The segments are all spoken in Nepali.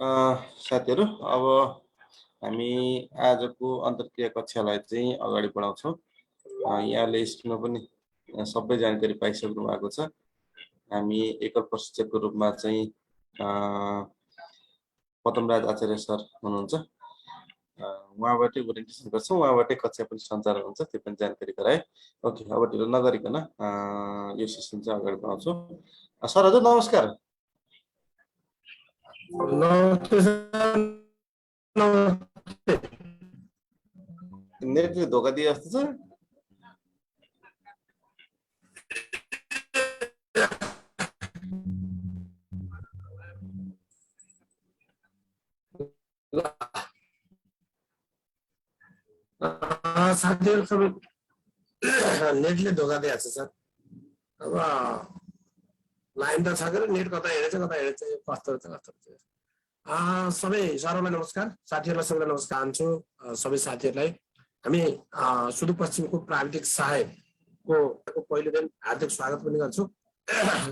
साथीहरू, अब हामी आजको अन्तर्क्रिया कक्षालाई चाहिँ अगाडि बढाउँछौँ। यहाँले स्क्रिनमा पनि सबै जानकारी पाइसक्नु भएको छ। हामी एकल प्रशिक्षकको रूपमा चाहिँ पदमराज आचार्य सर हुनुहुन्छ। उहाँबाटै ओरिएन्टेसन गर्छौँ, उहाँबाटै कक्षा पनि सञ्चालन हुन्छ, त्यो पनि जानकारी गराए। ओके, अब ढिलो नगरिकन यो सेसन चाहिँ अगाडि बढाउँछौँ। सर हजुर नमस्कार। नेटले धोका दिए जस्तो छ। साथीहरू सबै नेटले धोका दिएको छ सर। अब लाइन त छ के नेट कता हेरेछ कस्तो सबै सरलाई नमस्कार, साथीहरूलाई सबैलाई नमस्कार भन्छु। सबै साथीहरूलाई हामी सुदूरपश्चिमको प्राविधिक सहायकको पहिलो दिन हार्दिक स्वागत पनि गर्छु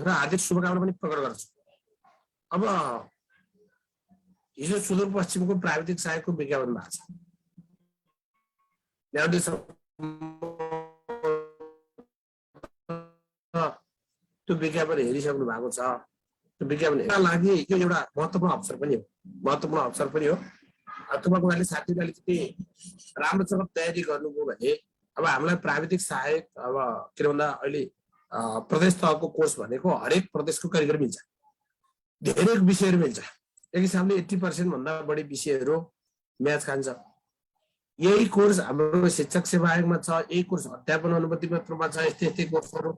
र हार्दिक शुभकामना पनि प्रकट गर्छु। अब हिजो सुदूरपश्चिमको प्राविधिक सहायकको विज्ञापन भएको छ। त्यो विज्ञापन हेरिसक्नु भएको छ। त्यो विज्ञापनका लागि यो एउटा महत्त्वपूर्ण अवसर पनि हो। तपाईँहरूले साथीहरूले अलिकति राम्रोसँग तयारी गर्नुभयो भने अब हामीलाई प्राविधिक सहायक अब के भन्दा अहिले प्रदेश तहको कोर्स भनेको हरेक प्रदेशको करिकुलम मिल्छ, धेरै विषयहरू मिल्छ। एक हिसाबले 80% भन्दा बढी विषयहरू म्याच खान्छ। यही कोर्स हाम्रो शिक्षक सेवा आयोगमा छ, यही कोर्स अध्यापन अनुमति पत्रमा छ। यस्तै कोर्सहरू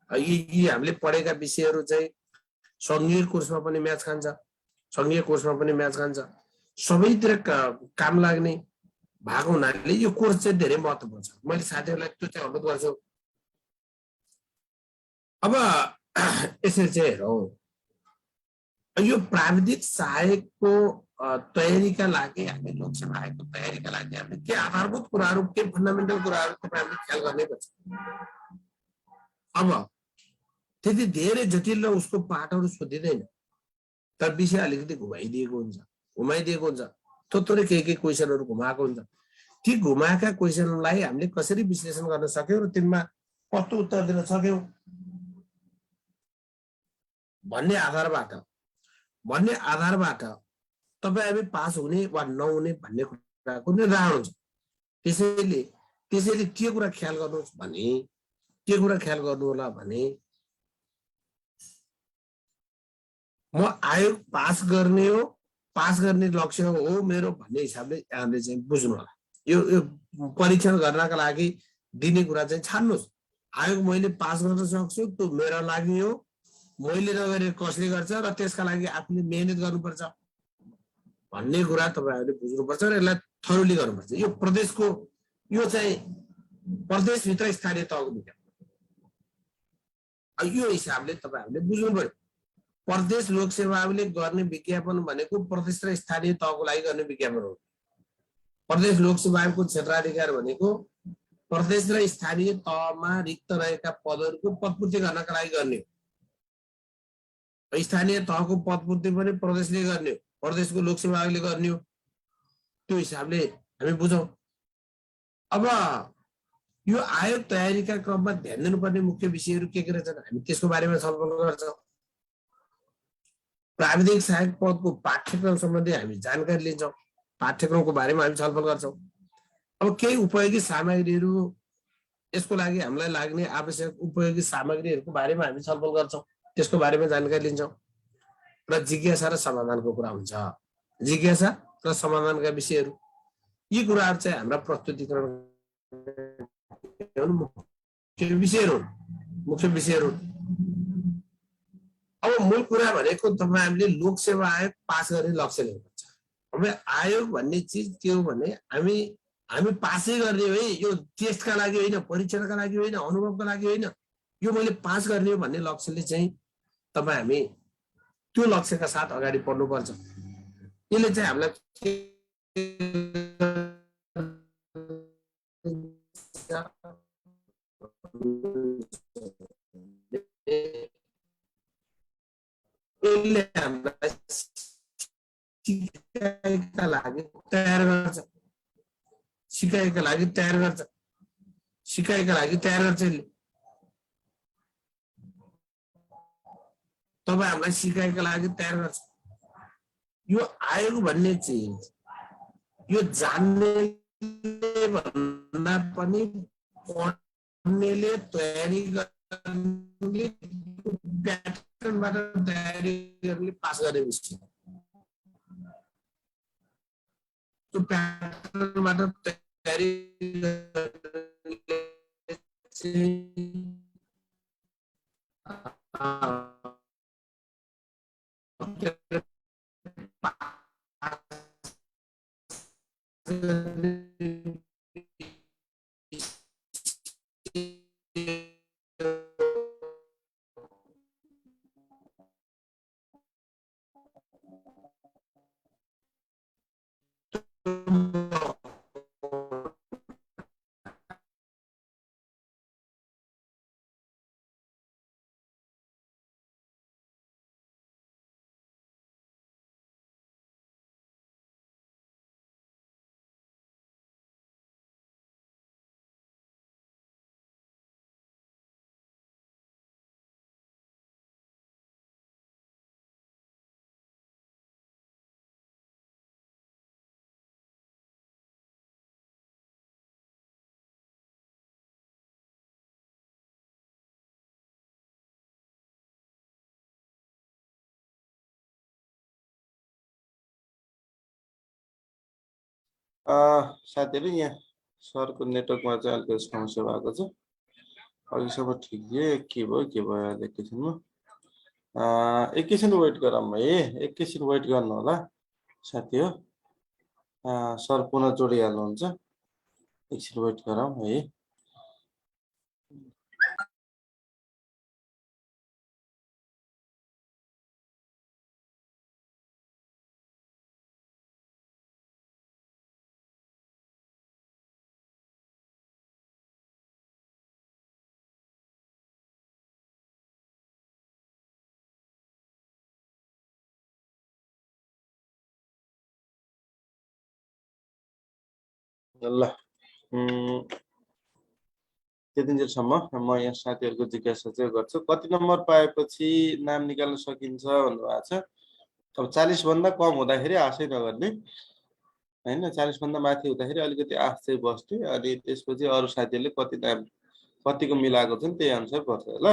यी हामीले पढेका विषयहरू चाहिँ सङ्घीय कोर्समा पनि म्याच खान्छ, सबैतिर काम लाग्ने भएको हुनाले यो कोर्स चाहिँ धेरै महत्त्वपूर्ण छ। मैले साथीहरूलाई त्यो चाहिँ अनुरोध गर्छु। अब यसरी चाहिँ हेरौँ, यो प्राविधिक सहायकको तयारीका लागि हामी लोकसेवा आयोगको तयारीका लागि हामीले के आधारभूत कुराहरू, के फन्डामेन्टल कुराहरू हामीले ख्याल गर्नै पर्छ। अब त्यति धेरै जटिल र उसको पाठहरू सोधिँदैन, तर विषय अलिकति घुमाइदिएको हुन्छ। थोरै केही क्वेसनहरू घुमाएको हुन्छ। ती घुमाएका क्वेसनलाई हामीले कसरी विश्लेषण गर्न सक्यौँ र तिनमा कस्तो उत्तर दिन सक्यौँ भन्ने आधारबाट तपाईँ हामी पास हुने वा नहुने भन्ने कुराको निर्धारण हुन्छ। त्यसैले के कुरा ख्याल गर्नु होला भने म आयोग पास गर्ने लक्ष्य हो मेरो भन्ने हिसाबले यहाँले चाहिँ बुझ्नु होला। यो परीक्षण गर्नका लागि दिने कुरा चाहिँ छान्नुहोस्। आयोग मैले पास गर्न सक्छु त्यो मेरो लागि हो, मैले नगरे कसले गर्छ र त्यसका लागि आफूले मेहनत गर्नुपर्छ भन्ने कुरा तपाईँहरूले बुझ्नुपर्छ र यसलाई थरोली गर्नुपर्छ। यो प्रदेशको यो चाहिँ प्रदेशभित्र स्थानीय तहको विज्ञापन, यो हिसाबले तपाईँहरूले बुझ्नु पर्यो। प्रदेश लोकसेवा आयोगले गर्ने विज्ञापन भनेको प्रदेश र स्थानीय तहको लागि गर्ने विज्ञापन हो। प्रदेश लोकसेवा आयोगको क्षेत्राधिकार भनेको प्रदेश र स्थानीय तहमा रिक्त रहेका पदहरूको पदपूर्ति गर्नका लागि गर्ने हो। स्थानीय तहको पदपूर्ति पनि प्रदेशले गर्ने हो, प्रदेशको लोकसेवा आयोगले गर्ने हो। त्यो हिसाबले हामी बुझौँ। अब यो आयोग तयारीका क्रममा ध्यान दिनुपर्ने मुख्य विषयहरू के रहेछन् हामी त्यसको बारेमा छलफल गर्छौँ। प्राविधिक सहायक पदको पाठ्यक्रम सम्बन्धी हामी जानकारी लिन्छौँ, पाठ्यक्रमको बारेमा हामी छलफल गर्छौँ। अब केही उपयोगी सामग्रीहरू, यसको लागि हामीलाई लाग्ने आवश्यक उपयोगी सामग्रीहरूको बारेमा हामी छलफल गर्छौँ, त्यसको बारेमा जानकारी लिन्छौँ। र जिज्ञासा र समाधानको कुरा हुन्छ। जिज्ञासा र समाधानका विषयहरू, यी कुराहरू चाहिँ हाम्रा प्रस्तुतिकरण मुख्य विषयहरू। अब मूल कुरा भनेको तपाईँहरूले लोकसेवा आयोग पास गर्ने लक्ष्य लिनुपर्छ। अब आयोग भन्ने चिज के हो भने हामी पासै गर्ने हो है, यो टेस्टका लागि होइन, परीक्षणका लागि होइन, अनुभवका लागि होइन, यो मैले पास गर्ने हो भन्ने लक्ष्यले चाहिँ तपाईँ हामी त्यो लक्ष्यका साथ अगाडि बढ्नुपर्छ। यसले चाहिँ हामीलाई सिकाइका लागि तयार गर्छ सिकाइका लागि तयार गर्छ यसले तपाईँ हामीलाई सिकाइका लागि तयार गर्छ यो आयोग भन्ने चिज यो जान्नेले भन्दा पनि पढ्नेले तयारी गर्ने प्याटर्नबाट तयारी गर्ने पास गरेपछि त्यो प्याटर्नबाट तयारी साथीहरु यहाँ सरको नेटवर्कमा चाहिँ अलिकति समस्या भएको छ अहिलेसम्म ठिक के भयो एकैछिनमा एकैछिन वेट गरौँ है एकैछिन वेट गर्नु होला साथी हो सर पुनः जोडिहाल्नुहुन्छ एकछिन वेट गरौँ है ल त्यतिन्जेलसम्म म यहाँ साथीहरूको जिज्ञासा चाहिँ गर्छु कति नम्बर पाएपछि नाम निकाल्न सकिन्छ भन्नुभएको छ अब 40 भन्दा कम हुँदाखेरि आशै नगर्ने हैन 40 भन्दा माथि हुँदाखेरि अलिकति आश चाहिँ बस्ने अनि त्यसपछि अरु साथीहरूले कति नाम कतिको मिलाएको छन् त्यही अनुसार पर्छ ल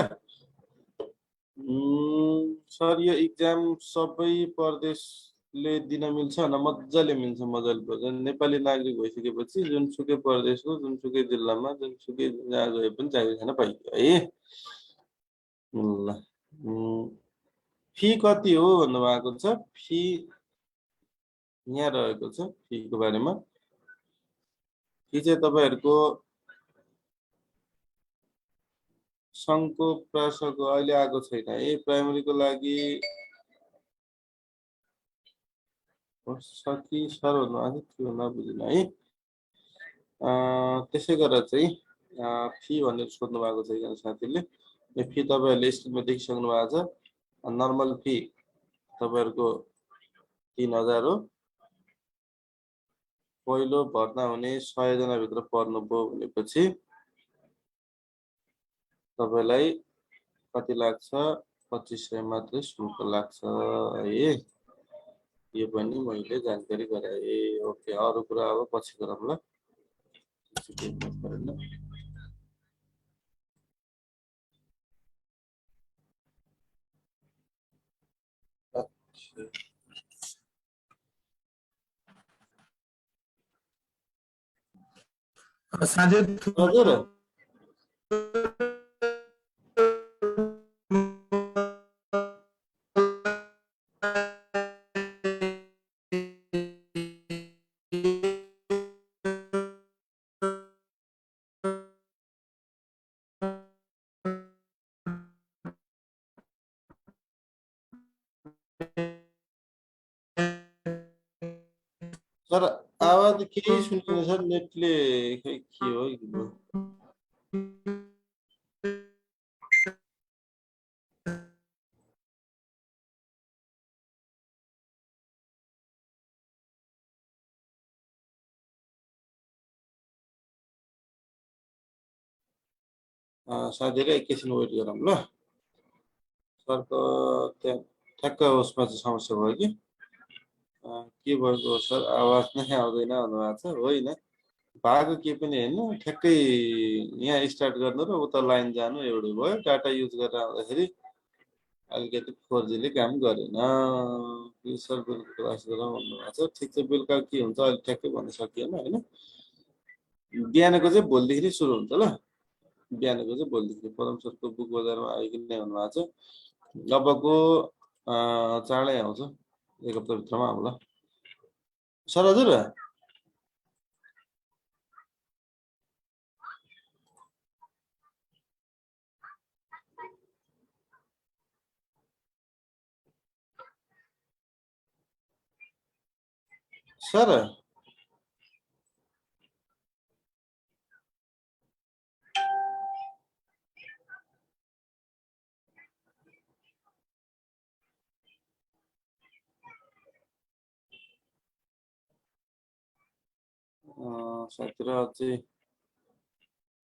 सर यो इक्जाम सबै प्रदेशले दिन मिल्छ न मजाले मिल्छ मजाले नेपाली नागरिक भइसकेपछि जुनसुकै प्रदेशको जुनसुकै जिल्लामा जुनसुकै जहाँ गए पनि चाकरी खान पाइयो है ल फी कति हो भन्नुभएको छ फी यहाँ रहेको छ फीको बारेमा फी चाहिँ तपाईहरुको संघको प्रशासको अहिले आएको छैन है प्राइमरीको लागि सकी सर भन्नुभएको छ के भन्नु बुझिन है त्यसै गरेर चाहिँ फी भनेर सोध्नु भएको छ एकजना साथीले यो फी तपाईहरुले स्क्रिनमा देखिसक्नु भएको छ नर्मल फी तपाईहरुको 3000 हो पहिलो भर्ना हुने 100 जना भित्र पर्नुभयो भनेपछि तपाईलाई कति लाग्छ 2500 मात्रै शुल्क लाग्छ है यो पनि मैले जानकारी गराए ओके अरु कुरा अब पछि गरौँ ल साझे हजुर सर आवाज केही सुनिदैन सर नेटले खै के हो साथीहरु एकैछिन वेट गरौँ ल। सरको त्यहाँ ठ्याक्क उसमा चाहिँ समस्या भयो कि के भएको हो सर आवाज नै आउँदैन भन्नुभएको छ। होइन भएको के पनि होइन, ठ्याक्कै यहाँ स्टार्ट गर्नु र उता लाइन जानु एउटै भयो। डाटा युज गरेर आउँदाखेरि अलिकति 4G ले काम गरेन। यो सर बेलुका क्लास गरौँ भन्नुभएको छ। ठिक छ, बेलुका के हुन्छ अहिले ठ्याक्कै भन्न सकिएन होइन। बिहानको चाहिँ भोलिदेखि सुरु हुन्छ ल। बिहानको चाहिँ भोलिदेखि परम सरको बुक बजारमा आयो कि नै भन्नुभएको छ। अबको चाँडै आउँछ, एक हप्ताभित्रमा आउँला। सर हजुर सर सायद अझै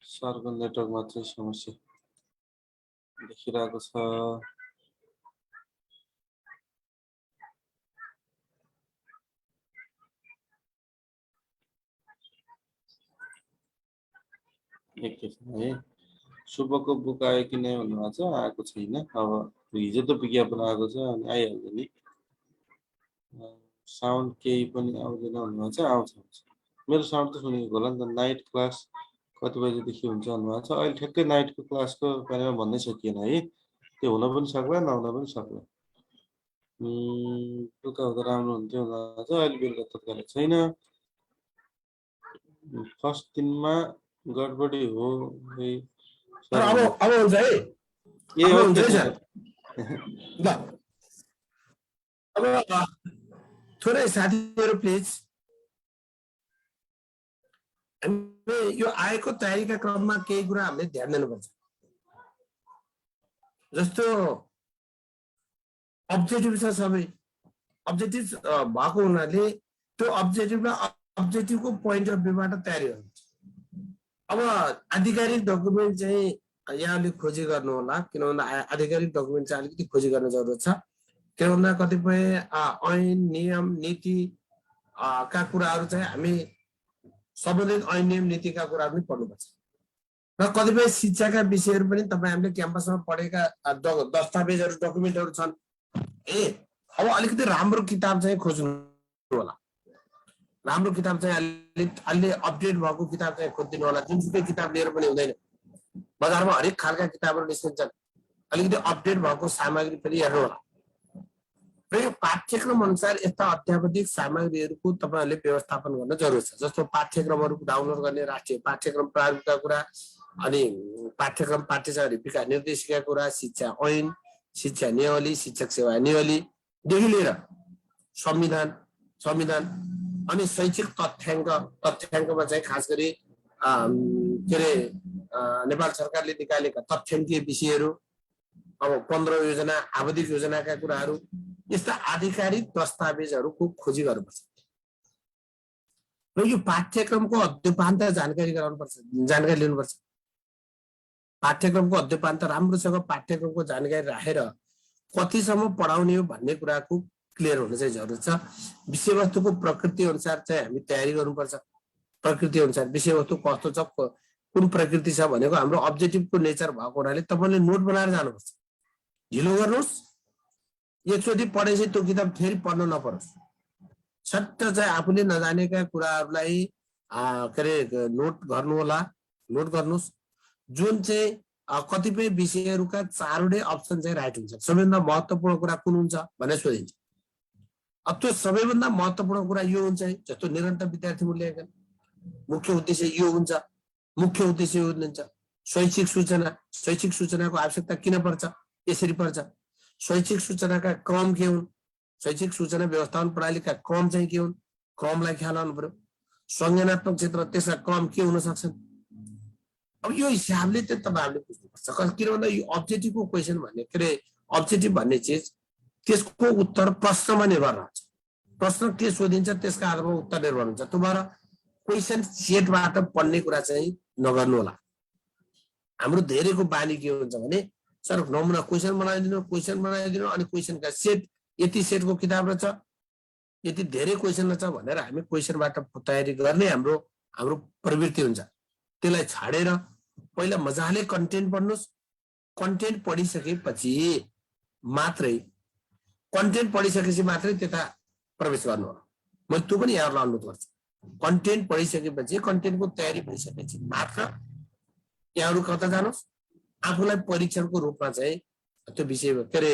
सरको नेटवर्कमा चाहिँ समस्या देखिरहेको छ। एकैछिन है। शुभको बुक आयो कि नै भन्नुभएको छ। आएको छैन। अब हिजो त विज्ञापन आएको छ अनि आइहाल्छ नि। साउन्ड केही पनि आउँदैन भन्नुभएको छ। आउँछ मेरो साउन्ड त सुनेको होला नि त। नाइट क्लास कति बजेदेखि हुन्छ भन्नुभएको छ। अहिले ठ्याक्कै नाइटको क्लासको बारेमा भन्नै सकिएन है। त्यो हुन पनि सक्ला नहुन पनि सक्ला। बेलुका हुँदा राम्रो हुन्थ्यो भन्नुभएको छ। अहिले बेलुका तत्कालै छैन। फर्स्ट दिनमा गडबडी हो है तर सर। अब हुन्छ है, ए अब हुन्छ ओके है सर। ल अब थोरै साथीहरू प्लिज, हामीले यो आएको तयारीका क्रममा केही कुरा हामीले ध्यान दिनुपर्छ। जस्तो अब्जेक्टिभ छ, सबै अब्जेक्टिभ भएको हुनाले त्यो अब्जेक्टिभको पोइन्ट अफ भ्यूबाट तयारी हुन्छ। अब आधिकारिक डकुमेन्ट चाहिँ यहाँले खोजी गर्नु होला, किन भन्दा आधिकारिक डकुमेन्ट चाहिँ अलिकति खोजी गर्न जरुरत छ। किन भन्दा कतिपय ऐन नियम नीति का कुराहरू चाहिँ हामी सम्बन्धित ऐन नियम नीतिका कुराहरू पनि पढ्नुपर्छ र कतिपय शिक्षाका विषयहरू पनि तपाईँ हामीले क्याम्पसमा पढेका दस्तावेजहरू डकुमेन्टहरू छन्। अब अलिकति राम्रो किताब चाहिँ खोज्नु होला। राम्रो किताब चाहिँ अलि अपडेट भएको किताब चाहिँ खोजिदिनु होला। जुनसुकै किताब लिएर पनि हुँदैन। बजारमा हरेक खालका किताबहरू निस्किन्छन्। अलिकति अपडेट भएको सामग्री पनि हेर्नु होला। र यो पाठ्यक्रम अनुसार यस्ता अध्यापनिक सामग्रीहरूको तपाईँहरूले व्यवस्थापन गर्न जरुरी छ। जस्तो पाठ्यक्रमहरू डाउनलोड गर्ने, राष्ट्रिय पाठ्यक्रम प्रारूपका कुरा, अनि पाठ्यक्रम पाठ्यचर्या लिपिका निर्देशिका कुरा, शिक्षा ऐन, शिक्षा नियावली, शिक्षक सेवा नियावलीदेखि लिएर संविधान अनि शैक्षिक तथ्याङ्कमा चाहिँ खास गरी के अरे नेपाल सरकारले निकालेका तथ्याङ्कीय विषयहरू, अब 15 योजना आवधिक योजनाका कुराहरू, यस्ता आधिकारिक दस्तावेजहरूको खोजी गर्नुपर्छ। र यो पाठ्यक्रमको अध्यपान्त जानकारी गराउनुपर्छ, जानकारी लिनुपर्छ। पाठ्यक्रमको अध्यपान्त राम्रोसँग पाठ्यक्रमको जानकारी राखेर कतिसम्म पढाउने हो भन्ने कुराको क्लियर हुन चाहिँ जरुरी छ। विषयवस्तुको प्रकृति अनुसार चाहिँ हामी तयारी गर्नुपर्छ। प्रकृति अनुसार विषयवस्तु कस्तो छ, कुन प्रकृति छ भनेको हाम्रो अब्जेक्टिभको नेचर भएको हुनाले तपाईँले नोट बनाएर जानुपर्छ। ढिलो गर्नुहोस्, एकचोटि पढेपछि त्यो किताब फेरि पढ्न नपरोस्। सट्ट चाहिँ आफूले नजानेका कुराहरूलाई के अरे नोट गर्नु होला। नोट गर्नुहोस्। जुन चाहिँ कतिपय विषयहरूका 4वटै अप्सन चाहिँ राइट हुन्छ। सबैभन्दा महत्त्वपूर्ण कुरा कुन हुन्छ भनेर सोधिन्छ। अब त्यो सबैभन्दा महत्त्वपूर्ण कुरा यो हुन्छ है, जस्तो निरन्तर विद्यार्थी मूल्याङ्कन मुख्य उद्देश्य यो हुन्छ। मुख्य उद्देश्य यो हुन्छ शैक्षिक सूचनाको आवश्यकता किन पर्छ, यसरी पर्छ। शैक्षिक सूचनाका क्रम के हुन्, शैक्षिक सूचना व्यवस्थापन प्रणालीका क्रम चाहिँ के हुन्, क्रमलाई ख्याल गर्नु पर्यो। संज्ञानात्मक क्षेत्र त्यसका क्रम के हुन सक्छन्। अब यो हिसाबले चाहिँ तपाईहरुले बुझ्नुपर्छ। किन भन्दा यो अब्जेक्टिभको क्वेशन भन्ने के अरे अब्जेक्टिभ भन्ने चिज त्यसको उत्तर प्रश्नमा निर्भर रहन्छ। प्रश्न के सोधिन्छ त्यसका आधारमा उत्तर निर्भर हुन्छ। त्यो भएर क्वेशन सेटबाट पढ्ने कुरा चाहिँ नगर्नु होला। हाम्रो धेरैको बानी के हुन्छ भने सर नमुना क्वेसन बनाइदिनु अनि क्वेसनका सेट यति सेटको किताब रहेछ यति धेरै क्वेसन रहेछ भनेर हामी क्वेसनबाट तयारी गर्ने हाम्रो प्रवृत्ति हुन्छ। त्यसलाई छाडेर पहिला मजाले कन्टेन्ट पढ्नुस्। कन्टेन्ट पढिसकेपछि मात्रै त्यता प्रवेश गर्नु हो। मैले त्यो पनि यहाँहरूलाई अनुरोध गर्छु। कन्टेन्ट पढिसकेपछि कन्टेन्टको तयारी भइसकेपछि मात्र यहाँहरू कता जानुहोस् आफूलाई परीक्षणको रूपमा चाहिँ त्यो विषय के अरे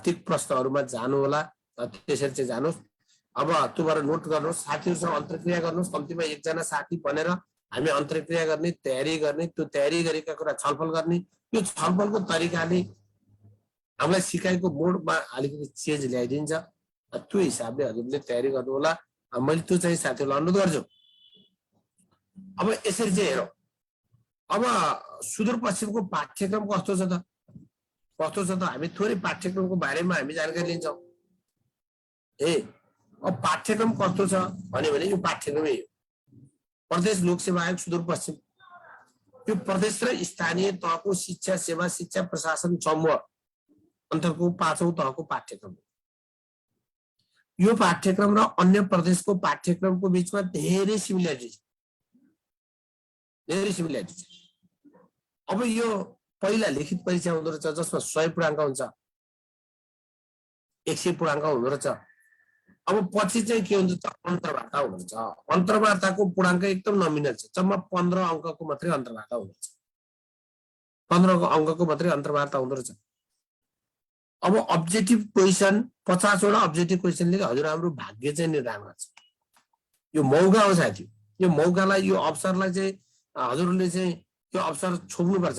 ती प्रश्नहरूमा जानु होला। त्यसरी चाहिँ जानुहोस्। अब त्योबाट नोट गर्नुहोस्, साथीहरूसँग अन्तर्क्रिया गर्नुहोस्। कम्तीमा एकजना साथी बनेर हामी अन्तर्क्रिया गर्ने, तयारी गर्ने, त्यो तयारी गरेका कुरा छलफल गर्ने। यो छलफलको तरिकाले हामीलाई सिकाइको मोडमा अलिकति चेन्ज ल्याइदिन्छ। त्यो हिसाबले हजुरले तयारी गर्नु होला। मैले त्यो चाहिँ साथीहरूलाई अनुरोध गर्छु। अब यसरी चाहिँ हेरौँ। अब सुदूरपश्चिमको पाठ्यक्रम कस्तो छ त हामी थोरै पाठ्यक्रमको बारेमा हामी जानकारी लिन्छौँ। अब पाठ्यक्रम कस्तो छ भने यो पाठ्यक्रमै हो। प्रदेश लोकसेवा आयोग सुदूरपश्चिम यो प्रदेश र स्थानीय तहको शिक्षा सेवा शिक्षा प्रशासन समूह अन्तर्गतको 5औं तहको पाठ्यक्रम हो। यो पाठ्यक्रम र अन्य प्रदेशको पाठ्यक्रमको बीचमा धेरै सिमिल्यारिटी छ। अब यो पहिला लिखित परीक्षा हुँदो रहेछ जसमा 100 पूर्णाङ्क हुन्छ, 100 पूर्णाङ्क हुँदो रहेछ। अब पछि चाहिँ के हुन्छ त अन्तर्वार्ता हुँदो रहेछ। अन्तर्वार्ताको पूर्णाङ्क एकदम नमिनल छ। जम्मा 15 अङ्कको मात्रै अन्तर्वार्ता हुँदो रहेछ। 15 अङ्कको मात्रै अन्तर्वार्ता हुँदो रहेछ। अब अब्जेक्टिभ क्वेसन 50 वटा अब्जेक्टिभ क्वेसनले हजुर हाम्रो भाग्य चाहिँ निर्धारण गर्छ। यो मौका हो साथी। यो मौकालाई यो अवसरलाई चाहिँ हजुरले चाहिँ यो अवसर छोड्नुपर्छ।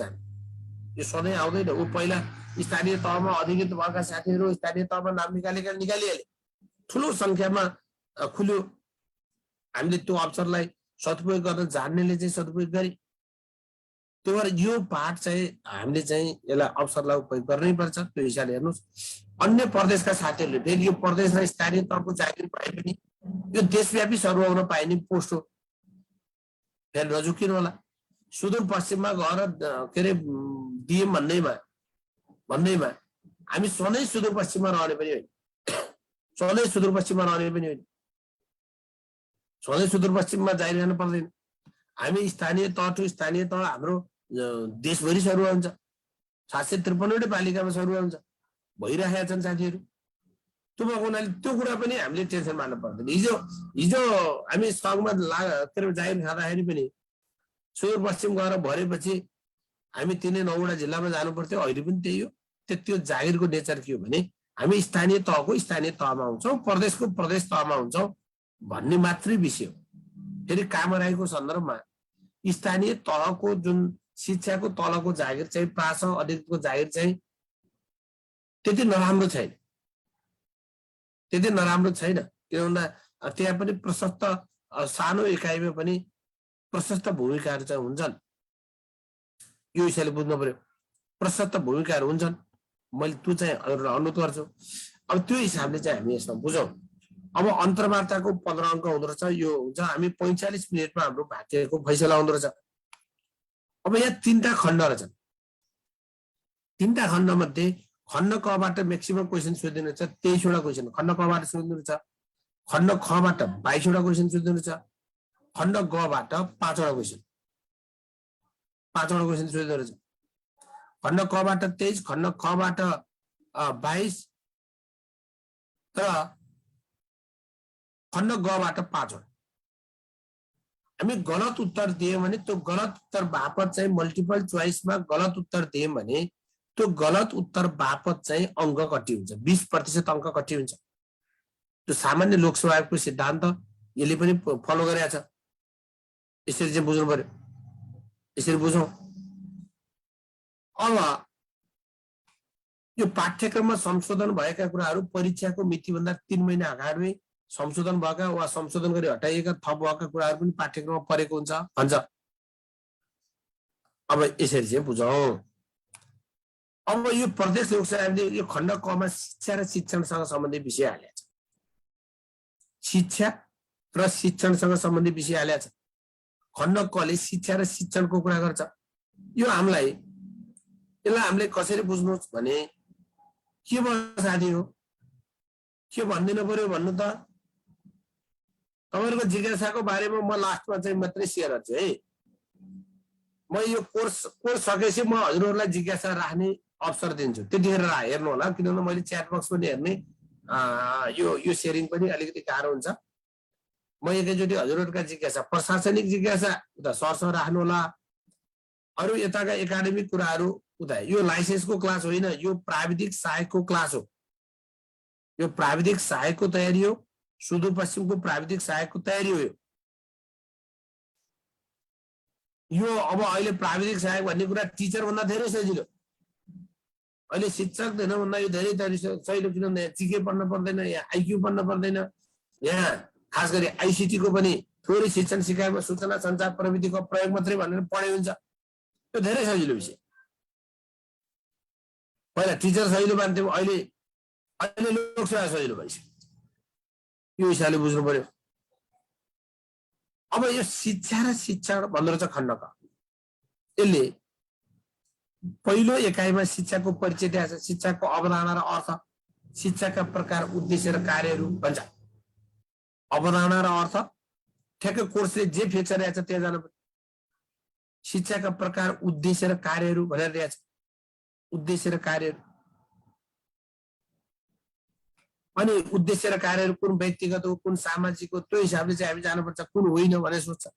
यो सधैँ आउँदैन। ऊ पहिला स्थानीय तहमा अधिकृत भएका साथीहरू स्थानीय तहमा नाम निकालिहाले। ठुलो संख्यामा खुल्यो। हामीले त्यो अवसरलाई सदुपयोग गर्न जान्नेले चाहिँ सदुपयोग गरे। त्यो भएर यो पाठ चाहिँ हामीले चाहिँ यसलाई अवसरलाई उपयोग गर्नै पर्छ। त्यो हिसाबले हेर्नुहोस्। अन्य प्रदेशका साथीहरूले फेरि यो प्रदेश र स्थानीय तहको जागिर पाए पनि यो देशव्यापी सर्वभौम पाइने पोस्ट हो। फेरि नझुकिनु होला। सुदूरपश्चिममा गएर के अरे दिएम भन्दैमा हामी सधैँ सुदूरपश्चिममा रहने पनि होइन। सधैँ सुदूरपश्चिममा जाइरहनु पर्दैन। हामी स्थानीय तह टु स्थानीय तह हाम्रो देशभरि सरुवा हुन्छ। 753 पालिकामा सरुवा हुन्छ। भइरहेका छन् साथीहरू। त्यो भएको हुनाले त्यो कुरा पनि हामीले टेन्सन मान्नु पर्दैन। हिजो हामी सङ्घमा के अरे जागिर खाँदाखेरि पनि सुदूरपश्चिम गएर भरेपछि हामी 3-9 जिल्लामा जानु पर्थ्यो। अहिले पनि त्यही हो। त्यो जागिरको नेचर के हो भने हामी स्थानीय तहको स्थानीय तहमा हुन्छौँ, प्रदेशको प्रदेश तहमा हुन्छौँ भन्ने मात्रै विषय हो। फेरि कामराईको सन्दर्भमा स्थानीय तहको जुन शिक्षाको तलको जागिर चाहिँ प्रास अधिकृतको जागिर चाहिँ त्यति नराम्रो छैन। किनभने त्यहाँ पनि प्रशस्त सानो इकाइमा पनि प्रशस्त भूमिकाहरू चाहिँ हुन्छन्। यो हिसाबले बुझ्नु पर्यो। प्रशस्त भूमिकाहरू हुन्छन्। मैले त्यो चाहिँ अनुरोध गर्छु। अब त्यो हिसाबले चाहिँ हामी यसमा बुझौँ। अब अन्तर्वार्ताको 15 अङ्क हुँदो रहेछ। यो हुन्छ हामी 45 मिनटमा हाम्रो भाग्यको फैसला हुँदो रहेछ। अब यहाँ 3टा खण्ड रहेछन्। 3टा खण्डमध्ये खण्ड कबाट म्याक्सिमम क्वेसन सोधिनु रहेछ 23 वटा क्वेसन। खण्ड कबाट सोधिनु रहेछ। खण्ड खबाट 22 वटा क्वेसन सोधिनु रहेछ। खण्ड गबाट 5 वटा क्वेसन। 5 वटा क्वेसन सोधिनु रहेछ। खण्ड कबाट 23, खण्ड खबाट 22 र खण्ड गबाट 5 वटा। हामी गलत उत्तर दियौँ भने त्यो गलत उत्तर बापत चाहिँ मल्टिपल चोइसमा गलत उत्तर दियौँ भने त्यो गलत उत्तर बापत चाहिँ अङ्क कति हुन्छ, 20% अङ्क कति हुन्छ। त्यो सामान्य लोकसेवा आयोगको सिद्धान्त यसले पनि फलो गरेको छ। यसरी चाहिँ बुझ्नु पर्यो। यसरी बुझौँ। अब यो पाठ्यक्रममा संशोधन भएका कुराहरू परीक्षाको मितिभन्दा 3 महिना अगाडि संशोधन भएका वा संशोधन गरी हटाइएका थप भएका कुराहरू पनि पाठ्यक्रममा परेको हुन्छ भन्छ। अब यसरी चाहिँ बुझौँ। अब यो प्रदेश लोकसेवा आयोगले यो खण्ड कमा शिक्षा र शिक्षणसँग सम्बन्धित विषय हालेको छ। शिक्षा र शिक्षणसँग सम्बन्धित विषय हालेको छ। खण्ड कले शिक्षा र शिक्षणको कुरा गर्छ। यो हामीलाई यसलाई हामीले कसरी बुझ्नुहोस् भने के भयो साथी हो के भनिदिनु पर्यो भन्नु त तपाईहरुको जिज्ञासाको बारेमा म लास्टमा चाहिँ मात्रै शेयर गर्छु है म यो कोर्स सकेपछि म हजुरहरुलाई जिज्ञासा राख्ने अवसर दिन्छु त्यतिखेर हेर्नु होला किनभने मैले च्याट बक्स पनि हेर्ने यो शेयरिङ पनि अलिकति गाह्रो हुन्छ म एकैचोटी हजुरहरुका जिज्ञासा प्रशासनिक जिज्ञासा उता सरसर राख्नु होला अरु यताका एकाडेमिक कुराहरु उता यो लाइसेन्सको क्लास होइन यो प्राविधिक सहायकको क्लास हो यो प्राविधिक सहायकको तयारी हो सुदूरपश्चिमको प्राविधिक सहायकको तयारी हो यो अब अहिले प्राविधिक सहायक भन्ने कुरा टिचर भन्दा धेरै सजिलो अहिले शिक्षक दिन भन्दा यो धेरै सजिलो किनभने जीके पढ्न पर्दैन यहाँ आईक्यू पढ्न पर्दैन यहाँ खास गरी आईसीटी को पनि थोरै शिक्षण सिकाइमा सूचना सञ्चार प्रविधिको प्रयोग मात्रै भनेर पढाइ हुन्छ यो धेरै सजिलो विषय पहिला टिचर सजिलो मान्थ्यौं अहिले लोकसेवा सजिलो भइसक्यो यो हिसाबले बुझ्नु पर्यो अब यो शिक्षा र शिक्षण भन्दो रहेछ खण्डक यसले पहिलो एकाइमा शिक्षाको परिचय दिएको छ शिक्षाको अवधारणा र अर्थ शिक्षाका प्रकार उद्देश्य र कार्यहरू भन्छ अवधारणा र अर्थ ठ्याक्कै कोर्सले जे फिक्स गरेको छ त्यहाँ जानु पर्यो शिक्षाका प्रकार उद्देश्य र कार्यहरू भनेर दिएको छ उद्देश्य र कार्यहरू अनि उद्देश्य र कार्यहरू कुन व्यक्तिगत हो कुन सामाजिक हो त्यो हिसाबले चाहिँ हामी जानुपर्छ कुन होइन भनेर सोच्छ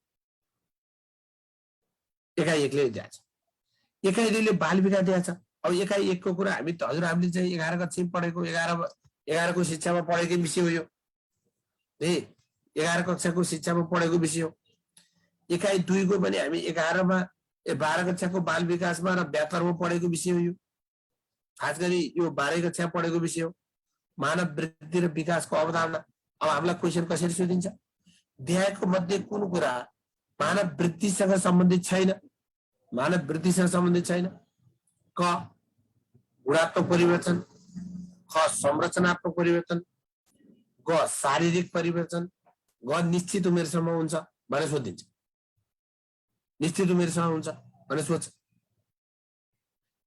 एकाइ एकले दिएको छ एकाइ दुईले बाल विकास दिएको छ अब एकाइ एकको कुरा हामी त हजुर हामीले चाहिँ 11 कक्षामा पढेको 11 को शिक्षामा पढेकै विषय हो यो ए 11 कक्षाको शिक्षामा पढेको विषय हो एकाइ 2 को पनि हामी 11 मा 12 कक्षाको बाल विकासमा र 72 मा पढेको विषय हो यो खास गरी यो 12 कक्षा पढेको विषय हो मानव वृद्धि र विकासको अवधारणा अब हामीलाई क्वेशन कसरी सोधिन्छ देहाको मध्ये कुन कुरा मानव वृद्धिसँग सम्बन्धित छैन मानव वृद्धिसँग सम्बन्धित छैन क गुणात्मक परिवर्तन ख संरचनात्मक परिवर्तन ग शारीरिक परिवर्तन ग निश्चित उमेरसम्म हुन्छ भनेर सोधिन्छ निश्चित उमेरसम्म हुन्छ भनेर सोध्छ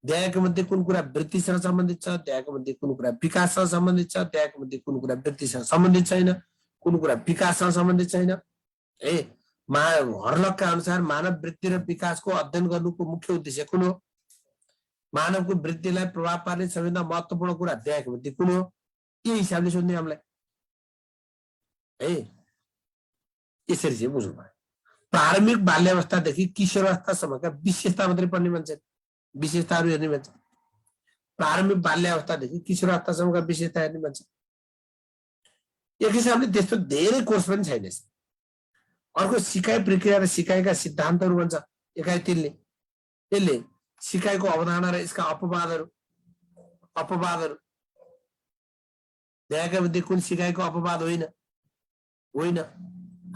देहाको मध्ये कुन कुरा वृद्धिसँग सम्बन्धित छ देहाको मध्ये कुन कुरा विकाससँग सम्बन्धित छ देहाको मध्ये कुन कुरा वृद्धिसँग सम्बन्धित छैन कुन कुरा विकाससँग सम्बन्धित छैन ए हर्लकका अनुसार मानव वृद्धि र विकासको अध्ययन गर्नुको मुख्य उद्देश्य कुन हो मानवको वृद्धिलाई प्रभाव पार्ने सबैभन्दा महत्त्वपूर्ण कुरा देहाको मध्ये कुन हो यही हिसाबले सोध्ने हामीलाई है यसरी चाहिँ बुझ्नु पर्यो प्रारम्भिक बाल्यावस्थादेखि किशोरावस्थासम्मका विशेषता मात्रै पढ्ने मान्छे विशेषताहरू हेर्ने मान्छे प्रारम्भिक बाल्यावस्थादेखि किशोरावस्थासम्मका विशेषता हेर्ने मान्छे एक हिसाबले त्यस्तो धेरै कोर्स पनि छैन अर्को सिकाइ प्रक्रिया र सिकाइका सिद्धान्तहरू भन्छ एकाइ 3 ले यसले सिकाइको अवधारणा र यसका अपवादहरू देहाका मध्ये कुन सिकाइको अपवाद होइन होइन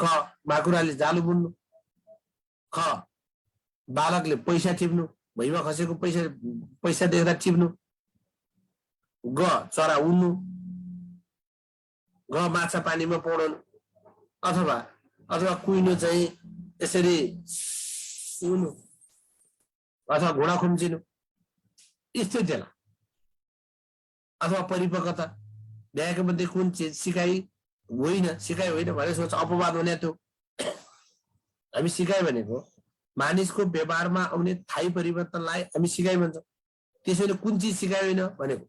क माकुराले जालु बुन्नु ख बालकले पैसा टिप्नु भुइँमा खसेको पैसा देख्दा टिप्नु ग चरा उड्नु ग माछा पानीमा पौडनु अथवा कुइनो चाहिँ यसरी उड्नु अथवा घोडा खुम्चिनु यस्तो थिएन अथवा परिपक्वता देहाको मध्ये कुन चिज सिकाइ होइन भनेर सोच अपवाद हुने त्यो हामी सिकाइ भनेको मानिसको व्यवहारमा आउने थायी परिवर्तनलाई हामी सिकाइ भन्छौँ त्यसैले कुन चिज सिकाइ होइन भनेको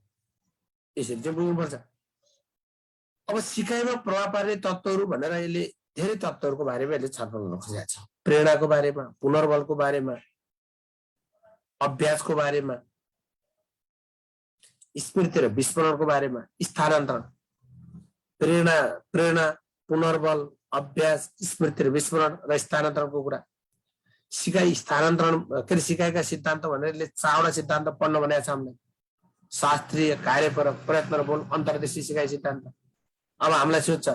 यसरी चाहिँ बुझ्नुपर्छ अब सिकाइमा प्रभाव पार्ने तत्त्वहरू भनेर यसले धेरै तत्त्वहरूको बारेमा यसले छलफल गर्न खोजेको छ प्रेरणाको बारेमा पुनर्बलको बारेमा अभ्यासको बारेमा स्मृति र विस्मरणको बारेमा स्थानान्तरण प्रेरणा पुनर्बल अभ्यास स्मृति र विस्मरण र स्थानान्तरणको कुरा सिकाइ स्थानान्तरण के सिकाइका सिद्धान्त भनेर यसले 4वटा सिद्धान्त पढ्न भनेको छ हामीलाई शास्त्रीय कार्यपरक प्रयत्न र बोल अन्तर्देशीय सिकाइ सिद्धान्त अब हामीलाई सोध्छ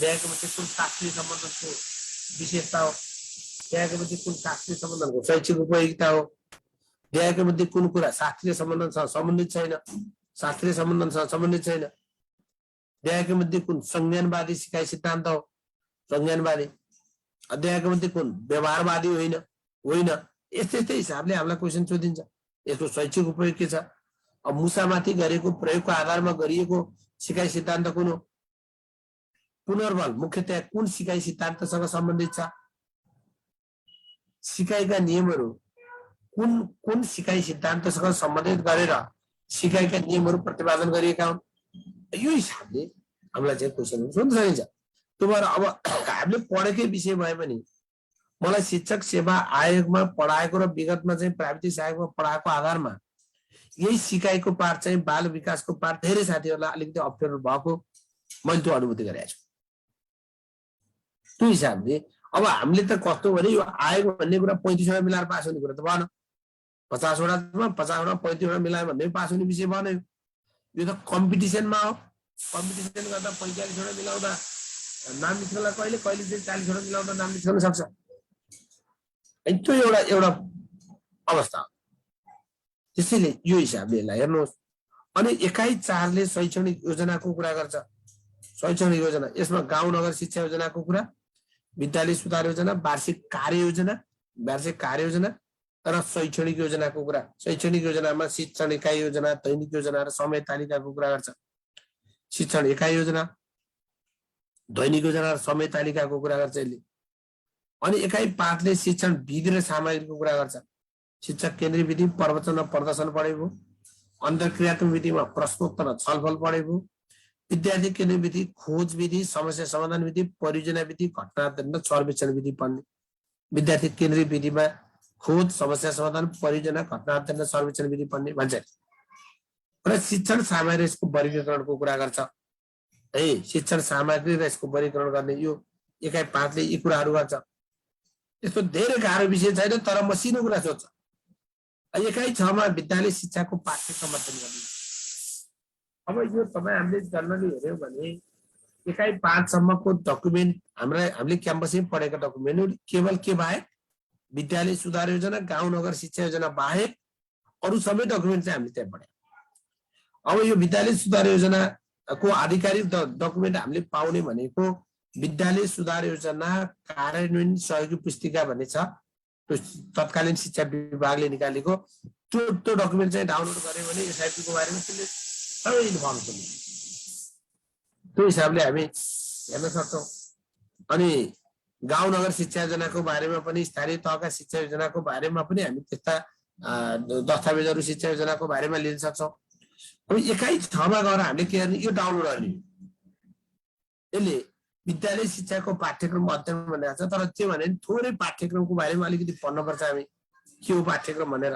देहाको मध्ये कुन शास्त्रीय सम्बन्धनको विशेषता हो देहाको मध्ये कुन शास्त्रीय सम्बन्धनको शैक्षिक उपयोगिता हो देहाको मध्ये कुन कुरा शास्त्रीय सम्बन्धसँग सम्बन्धित छैन शास्त्रीय सम्बन्धसँग सम्बन्धित छैन देहाको मध्ये कुन संज्ञानवादी सिकाइ सिद्धान्त हो संज्ञानवादी देहाको मध्ये कुन व्यवहारवादी होइन यस्तै हिसाबले हामीलाई क्वेसन सोधिन्छ यसको शैक्षिक उपयोग के छ। अब मुसामाथि गरेको प्रयोगको आधारमा गरिएको सिकाइ सिद्धान्त कुन हो? पुनर्बल मुख्यतया कुन सिकाइ सिद्धान्तसँग सम्बन्धित छ? सिकाइका नियमहरू कुन कुन सिकाइ सिद्धान्तसँग सम्बन्धित गरेर सिकाइका नियमहरू प्रतिपादन गरिएका हुन्? यो हिसाबले हामीलाई चाहिँ क्वेसन सोध्न सकिन्छ। त्यो भएर अब हामीले पढेकै विषय भए पनि मलाई शिक्षक सेवा आयोगमा पढाएको र विगतमा चाहिँ प्राविधिक सहायकमा पढाएको आधारमा यही सिकाइको पाठ चाहिँ बाल विकासको पाठ धेरै साथीहरूलाई अलिकति अप्ठ्यारो भएको मैले त्यो अनुभूति गरेको छु। त्यो हिसाबले अब हामीले त कस्तो भने यो आयोग भन्ने कुरा 35वटा मिलाएर पास हुने कुरा त भएन। 50वटामा 35वटा मिलायो भन्ने पास हुने विषय भएन। यो त कम्पिटिसनमा हो। कम्पिटिसन गर्दा 45वटा मिलाउँदा नाम निस्कनलाई कहिले कहिले चाहिँ 40वटा मिलाउँदा नाम निस्कन सक्छ। त्यो एउटा अवस्था हो। त्यसैले यो हिसाबले यसलाई हेर्नुहोस्। अनि एकाइ 4ले शैक्षणिक योजनाको कुरा गर्छ। शैक्षणिक योजना यसमा गाउँ नगर शिक्षा योजनाको कुरा, विद्यालय सुधार योजना, वार्षिक कार्ययोजना र शैक्षणिक योजनाको कुरा। शैक्षणिक योजनामा शिक्षण इकाइ योजना, दैनिक योजना र समय तालिकाको कुरा गर्छ। शिक्षण इकाइ योजना, दैनिक योजना र समय तालिकाको कुरा गर्छ यसले। अनि एकाइ 5ले शिक्षण विधि र सामग्रीको कुरा गर्छ। शिक्षक केन्द्रीय विधि प्रवचन र प्रदर्शन पढेको, अन्तर्क्रियात्मक विधिमा प्रश्नोत्तर र छलफल पढेको, विद्यार्थी केन्द्रीय विधि खोज विधि, समस्या समाधान विधि, परियोजना विधि, घटना अध्ययन र सर्वेक्षण विधि पढ्ने। विद्यार्थी केन्द्रीय विधिमा खोज, समस्या समाधान, परियोजना, घटना अध्ययन र सर्वेक्षण विधि पढ्ने भन्छ। र शिक्षण सामग्री यसको वर्गीकरणको कुरा गर्छ। शिक्षण सामग्री र यसको वर्गीकरण गर्ने यो एकाइ 5ले यी कुराहरू गर्छ। यस्तो धेरै गाह्रो विषय छैन, तर मसिनो कुरा सोध्छ। एकाइ 6मा विद्यालय शिक्षाको पाठ्यक्रम अध्ययन गर्ने। अब यो तपाईँ हामीले जनरली हेऱ्यौँ भने एकाइ 5सम्मको डकुमेन्ट हामीले क्याम्पसमै पढेका डकुमेन्ट केवल के बाहेक विद्यालय सुधार योजना, गाउँ नगर शिक्षा योजना बाहेक अरू सबै डकुमेन्ट चाहिँ हामीले त्यहाँ पढ्यौँ। अब यो विद्यालय सुधार योजनाको आधिकारिक डकुमेन्ट हामीले पाउने भनेको विद्यालय सुधार योजना कार्यान्वयन सहयोगी पुस्तिका भन्ने छ, त्यो तत्कालीन शिक्षा विभागले निकालेको। त्यो डकुमेन्ट चाहिँ डाउनलोड गर्यो भने एसआइपी को बारेमा त्यसले सबै इन्फर्मेसन दिन्छ। त्यो हिसाबले हामी हेर्न सक्छौँ। अनि गाउँ नगर शिक्षा योजनाको बारेमा पनि, स्थानीय तहका शिक्षा योजनाको बारेमा पनि हामी त्यस्ता दस्तावेजहरू शिक्षा योजनाको बारेमा लिन सक्छौँ। अब एकाइ 6मा गएर हामीले के गर्ने, यो डाउनलोड गर्ने। यसले विद्यालय शिक्षाको पाठ्यक्रम अध्ययन भनेको छ, तर त्यो भने थोरै पाठ्यक्रमको बारेमा अलिकति पढ्नुपर्छ हामी। के हो पाठ्यक्रम भनेर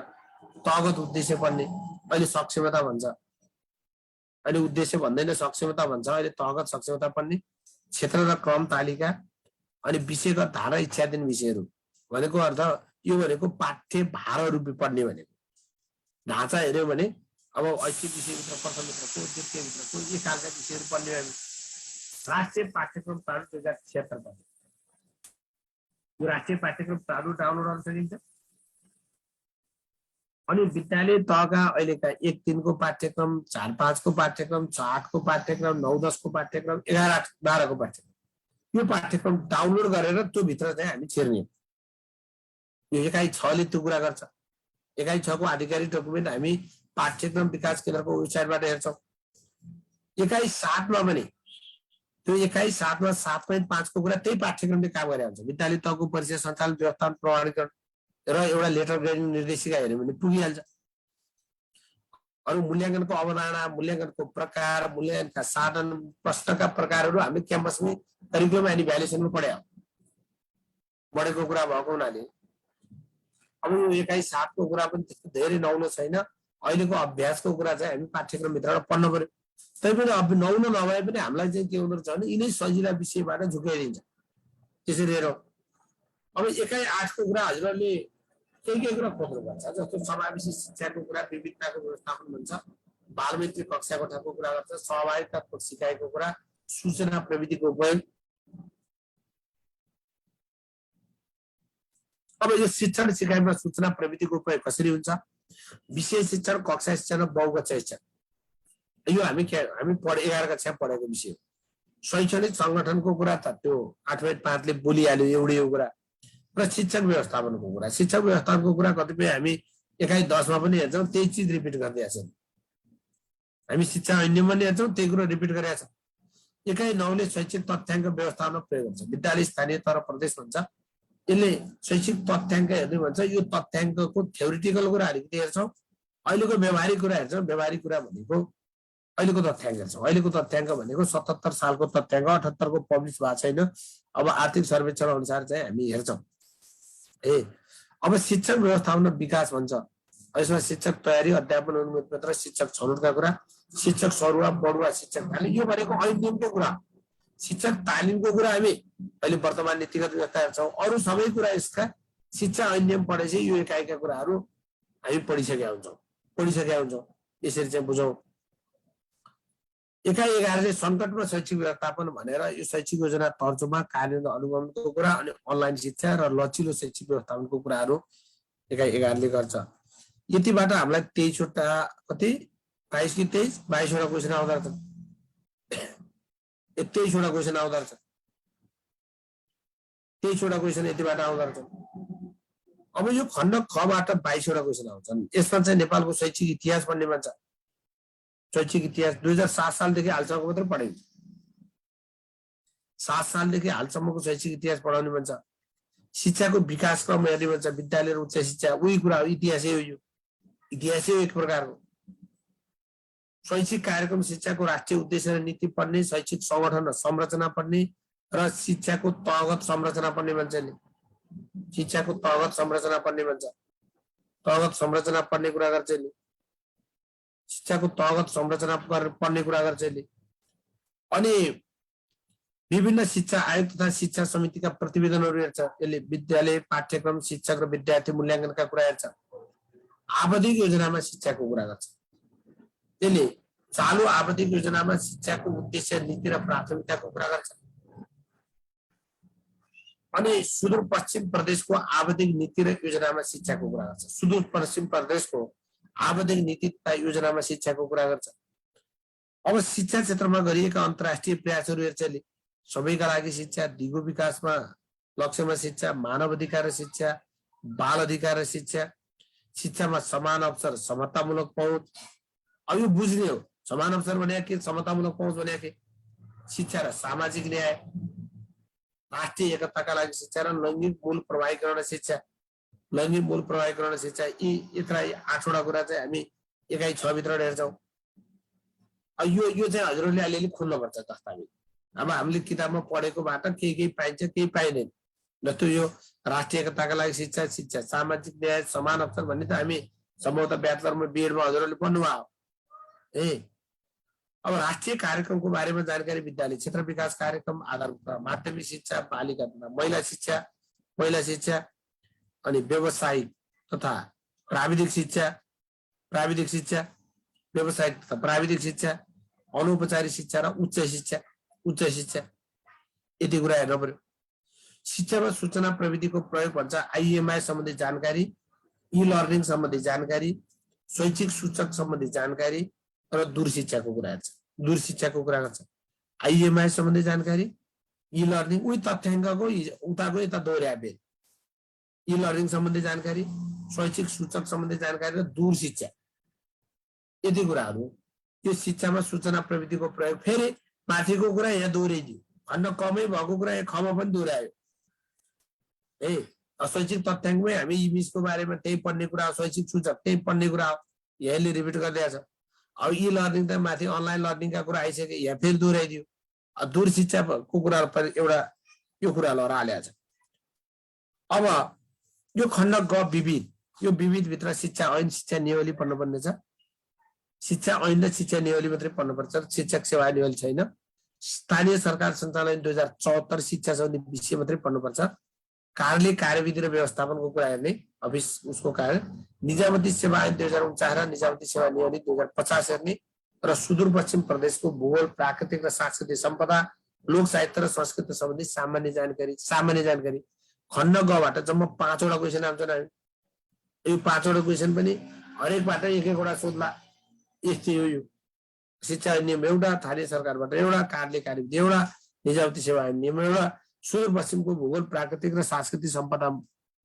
तहगत उद्देश्य पढ्ने। अहिले सक्षमता भन्छ, अहिले उद्देश्य भन्दैन, सक्षमता भन्छ। अहिले तहगत सक्षमता पढ्ने, क्षेत्र र क्रम तालिका, अनि विषयगत धारा इच्छाधीन विषयहरू भनेको अर्थ यो भनेको पाठ्य भारहरू पढ्ने भनेको। ढाँचा हेऱ्यौँ भने अब ऐच्छिक विषयभित्र, प्रथमभित्रको, द्वितीयभित्रको यी खालका विषयहरू पढ्ने हामी। राष्ट्रिय पाठ्यक्रम प्रारूप 2076 पढ्ने। यो राष्ट्रिय पाठ्यक्रम प्रारूप डाउनलोड गर्न सकिन्छ। अनि विद्यालय तहका अहिलेका 1-3 को पाठ्यक्रम, 4-5 को पाठ्यक्रम, 6-8 को पाठ्यक्रम, 9-10 को पाठ्यक्रम, 11-12 को पाठ्यक्रम, यो पाठ्यक्रम डाउनलोड गरेर त्यो भित्र चाहिँ हामी छिर्ने। यो एकाइ 6ले त्यो कुरा गर्छ। एकाइ 6 को आधिकारिक डकुमेन्ट हामी पाठ्यक्रम विकास केन्द्रको वेबसाइटबाट हेर्छौँ। एकाइ 7मा पनि त्यो एकाइ 7मा 7.5 को कुरा त्यही पाठ्यक्रमले काम गरेको हुन्छ। विद्यालय तहको परिचय, सञ्चालन, व्यवस्थापन, प्रमाणीकरण र एउटा लेटर ग्रेडिङ निर्देशिका हेऱ्यो भने पुगिहाल्छ। अरू मूल्याङ्कनको अवधारणा, मूल्याङ्कनको प्रकार, मूल्याङ्कनका साधन, प्रश्नका प्रकारहरू हामी क्याम्पसमै करिकुलम एन्ड इभ्यालुएसनमा पढेको कुरा भएको हुनाले अब यो एकाइ 7 को कुरा पनि त्यस्तो धेरै नौलो छैन। अहिलेको अभ्यासको कुरा चाहिँ हामी पाठ्यक्रमभित्रबाट पढ्नु पर्यो। तैपनि अब नौलो नभए पनि हामीलाई चाहिँ के हुँदो रहेछ भने यिनै सजिला विषयबाट झुकाइदिन्छ। त्यसरी हेरौँ। अब एकाइ 8 को कुरा हजुरहरूले के कुरा खोज्नुपर्छ, जस्तो समावेशी शिक्षाको कुरा, विविधताको व्यवस्थापन भन्छ, बालमित्र कक्षा कोठाको कुरा गर्छ, सहभागिता सिकाइको कुरा, सूचना प्रविधिको उपयोग। अब यो शिक्षण सिकाइमा सूचना प्रविधिको उपयोग कसरी हुन्छ? विषय शिक्षण, कक्षा शिक्षण र बहुकक्षा शिक्षण, यो हामी 11 कक्षा पढेको विषय हो। शैक्षणिक संगठनको कुरा त त्यो 8.5ले बोलिहाल्यो, एउटै हो कुरा। र शिक्षक व्यवस्थापनको कुरा, शिक्षक व्यवस्थापनको कुरा कतिपय हामी एकाइ 10 मा पनि हेर्छौँ, त्यही चिज रिपिट गर्दै छौँ। हामी शिक्षा ऐन्यमा पनि हेर्छौँ, त्यही कुरो रिपिट गरेका छौँ। एकाइ 9 ले शैक्षिक तथ्याङ्क व्यवस्थापन प्रयोग हुन्छ, विद्यालय स्थानीय तर प्रदेश भन्छ। यसले शैक्षिक तथ्याङ्क हेर्दै भन्छ, यो तथ्याङ्कको थ्योरिटिकल कुरा अलिकति हेर्छौँ, अहिलेको व्यवहारिक कुरा हेर्छौँ। व्यवहारिक कुरा भनेको अहिलेको तथ्याङ्क हेर्छौँ। अहिलेको तथ्याङ्क भनेको 77 सालको तथ्याङ्क, 78 को पब्लिस भएको छैन। अब आर्थिक सर्वेक्षण अनुसार चाहिँ हामी हेर्छौँ। अब शिक्षक व्यवस्थापन विकास भन्छ, यसमा शिक्षक तयारी, अध्यापन अनुमति पत्र, शिक्षक छनौटका कुरा, शिक्षक सरुवा बढुवा शिक्षक तालिम, यो भनेको ऐन्यको कुरा। शिक्षक तालिमको कुरा हामी अहिले वर्तमान नीतिगत व्यवस्था हेर्छौँ। अरू सबै कुरा यसका शिक्षा ऐन्यम पढेपछि यो एकाइका कुराहरू हामी पढिसकेका हुन्छौँ। यसरी चाहिँ बुझौँ। एकाइ 11 सङ्कटमा शैक्षिक व्यवस्थापन भनेर यो शैक्षिक योजना तर्जुमा, कार्यान्वयन अनुगमनको कुरा अनि अनलाइन शिक्षा र लचिलो शैक्षिक व्यवस्थापनको कुराहरू एकाइ 11 ले गर्छ। यतिबाट हामीलाई 23 वटा कति 22 कि 22 वटा क्वेसन आउँदा रहेछ। 23 वटा क्वेसन आउँदा रहेछ। 23 वटा क्वेसन यतिबाट आउँदा रहेछ। अब यो खण्ड खबाट 22 वटा क्वेसन आउँछन्। यसमा चाहिँ नेपालको शैक्षिक इतिहास भन्ने भन्छ। शैक्षिक इतिहास 2007 सालदेखि हालसम्मको मात्र पढाइन्छ। 7 सालदेखि हालसम्मको शैक्षिक इतिहास पढाउने भन्छ। शिक्षाको विकास क्रम हेर्ने भन्छ, विद्यालय र उच्च शिक्षा, उही कुरा हो। इतिहासै हो, यो इतिहासै हो एक प्रकारको। शैक्षिक कार्यक्रम, शिक्षाको राष्ट्रिय उद्देश्य र नीति पढ्ने, शैक्षिक संगठन र संरचना पढ्ने र शिक्षाको तहगत संरचना पढ्ने भन्छ। शिक्षाको तहगत संरचना पढ्ने भन्छ। तहगत संरचना पढ्ने कुरा गर्छ नि। शिक्षाको तहगत संरचना पढ्ने कुरा गर्छ नि। अनि विभिन्न शिक्षा आयोग तथा शिक्षा समितिका प्रतिवेदनहरू हेर्छ। यसले विद्यालय पाठ्यक्रम, शिक्षक र विद्यार्थी मूल्याङ्कनका कुरा हेर्छ। आवधिक योजनामा शिक्षाको कुरा गर्छ। यसले चालु आवधिक योजनामा शिक्षाको उद्देश्य, नीति र प्राथमिकताको कुरा गर्छ। अनि सुदूरपश्चिम प्रदेशको आवधिक नीति र योजनामा शिक्षाको कुरा गर्छ। सुदूरपश्चिम प्रदेशको आवधिक नीति तथा योजनामा शिक्षाको कुरा गर्छ। अब शिक्षा क्षेत्रमा गरिएका अन्तर्राष्ट्रिय प्रयासहरू हेर्छ। सबैका लागि शिक्षा, दिगो विकासमा लक्ष्यमा शिक्षा, मानव अधिकार र शिक्षा, बाल अधिकार र शिक्षा, शिक्षामा समान अवसर, समतामूलक पहुँच। अब यो बुझ्ने हो, समान अवसर भने के, समतामूलक पहुँच भने के। शिक्षा र सामाजिक न्याय, राष्ट्रिय एकताका लागि शिक्षा र लैङ्गिक मूल प्रभावीकरण शिक्षा। लैङ्गिक मूल प्रभावीकरण शिक्षा, यी यत्रा 8 वटा कुरा चाहिँ हामी एकाइ 6 भित्र हेर्छौँ। यो चाहिँ हजुरहरूले अलिअलि खोल्नुपर्छ दस्तावेज। अब हामीले किताबमा पढेकोबाट केही पाइन्छ, केही पाइँदैन। जस्तो यो राष्ट्रिय एकताका लागि शिक्षा, शिक्षा सामाजिक न्याय, समान अवसर भन्ने त हामी सम्भवतः ब्याचलरमा बिएडमा हजुरहरूले पढ्नुभयो। अब राष्ट्रिय कार्यक्रमको बारेमा जानकारी, विद्यालय क्षेत्र विकास कार्यक्रम, आधारभूत माध्यमिक शिक्षा, बालिका तथा महिला शिक्षा, अनि व्यावसायिक तथा प्राविधिक शिक्षा, व्यावसायिक तथा प्राविधिक शिक्षा, अनौपचारिक शिक्षा र उच्च शिक्षा, यति कुरा हेर्नु पर्यो। शिक्षामा सूचना प्रविधिको प्रयोग भन्छ, आइएमआई सम्बन्धी जानकारी, ई लर्निङ सम्बन्धी जानकारी, शैक्षिक सूचक सम्बन्धी जानकारी र दूरशिक्षाको कुरा हेर्छ। दूरशिक्षाको कुरा गर्छ। आइएमआई सम्बन्धी जानकारी, ई लर्निङ, उही तथ्याङ्कको उताको यता दोहोऱ्याए। ई लर्निङ सम्बन्धी जानकारी, शैक्षिक सूचक सम्बन्धी जानकारी र दूरशिक्षा, यति कुराहरू। यो शिक्षामा सूचना प्रविधिको प्रयोग। फेरि माथिको कुरा यहाँ दोहोऱ्याइदियो, खण्ड कमै भएको कुरा यहाँ खमा पनि दोहोऱ्यायो। शैक्षिक तथ्याङ्कमै हामी इमेजको बारेमा त्यही पढ्ने कुरा हो, शैक्षिक सूचक त्यही पढ्ने कुरा हो, यहाँले रिपिट गरिदिएको छ। अब ई लर्निङ त माथि अनलाइन लर्निङका कुरा आइसक्यो, यहाँ फेरि दोहोऱ्याइदियो। दूरशिक्षाको कुरा एउटा यो कुरा लहर हालेको छ। अब यो खण्ड ग विविध, यो विविधभित्र शिक्षा ऐन, शिक्षा नियमावली पढ्नुपर्ने छ। शिक्षा ऐन र शिक्षा नियमावली मात्रै पढ्नुपर्छ, शिक्षक सेवा नियमावली छैन। स्थानीय सरकार सञ्चालन 2074 शिक्षा सम्बन्धी विषय मात्रै पढ्नुपर्छ। कार्यालय कार्यविधि र व्यवस्थापनको कुरा हेर्ने, अफिस उसको कार्य। निजामती सेवा ऐन 2049 र निजामती सेवा नियमावली 2050 हेर्ने र सुदूरपश्चिम प्रदेशको भूगोल, प्राकृतिक र सांस्कृतिक सम्पदा, लोक साहित्य र संस्कृति सम्बन्धी सामान्य जानकारी। खण्ड गबाट जम्मा 5 वटा क्वेसन आउँछन्। यो 5 वटा क्वेसन पनि हरेकबाट एक वटा सोध्ला। यस्तै हो यो। शिक्षा नियम एउटा, स्थानीय सरकारबाट एउटा, कार्यालय कार्यविधि एउटा, निजामती सेवा नियम एउटा, सुदूरपश्चिमको भूगोल, प्राकृतिक र सांस्कृतिक सम्पदा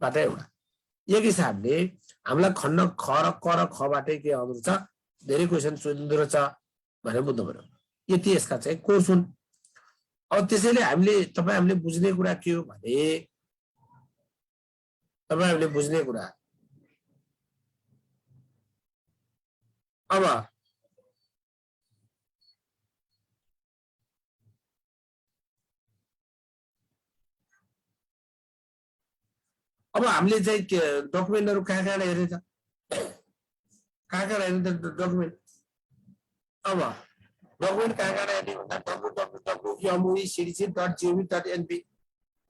एउटा एक हिसाबले हामीलाई खण्ड ख र क र खबाटै के आउँदो रहेछ धेरै क्वेसन सोधिँदो रहेछ भनेर बुझ्नु पर्यो। यति यसका चाहिँ कोर्स हुन्। अब त्यसैले हामीले बुझ्ने कुरा के हो भने हामीले बुझ्ने कुरा अब हामीले चाहिँ डकुमेन्टहरु कहाँ हेर्ने त कहाँ हेर्ने त डकुमेन्ट। अब डकुमेन्ट कहाँ हेर्ने भन्दा www.muecdc.gov.np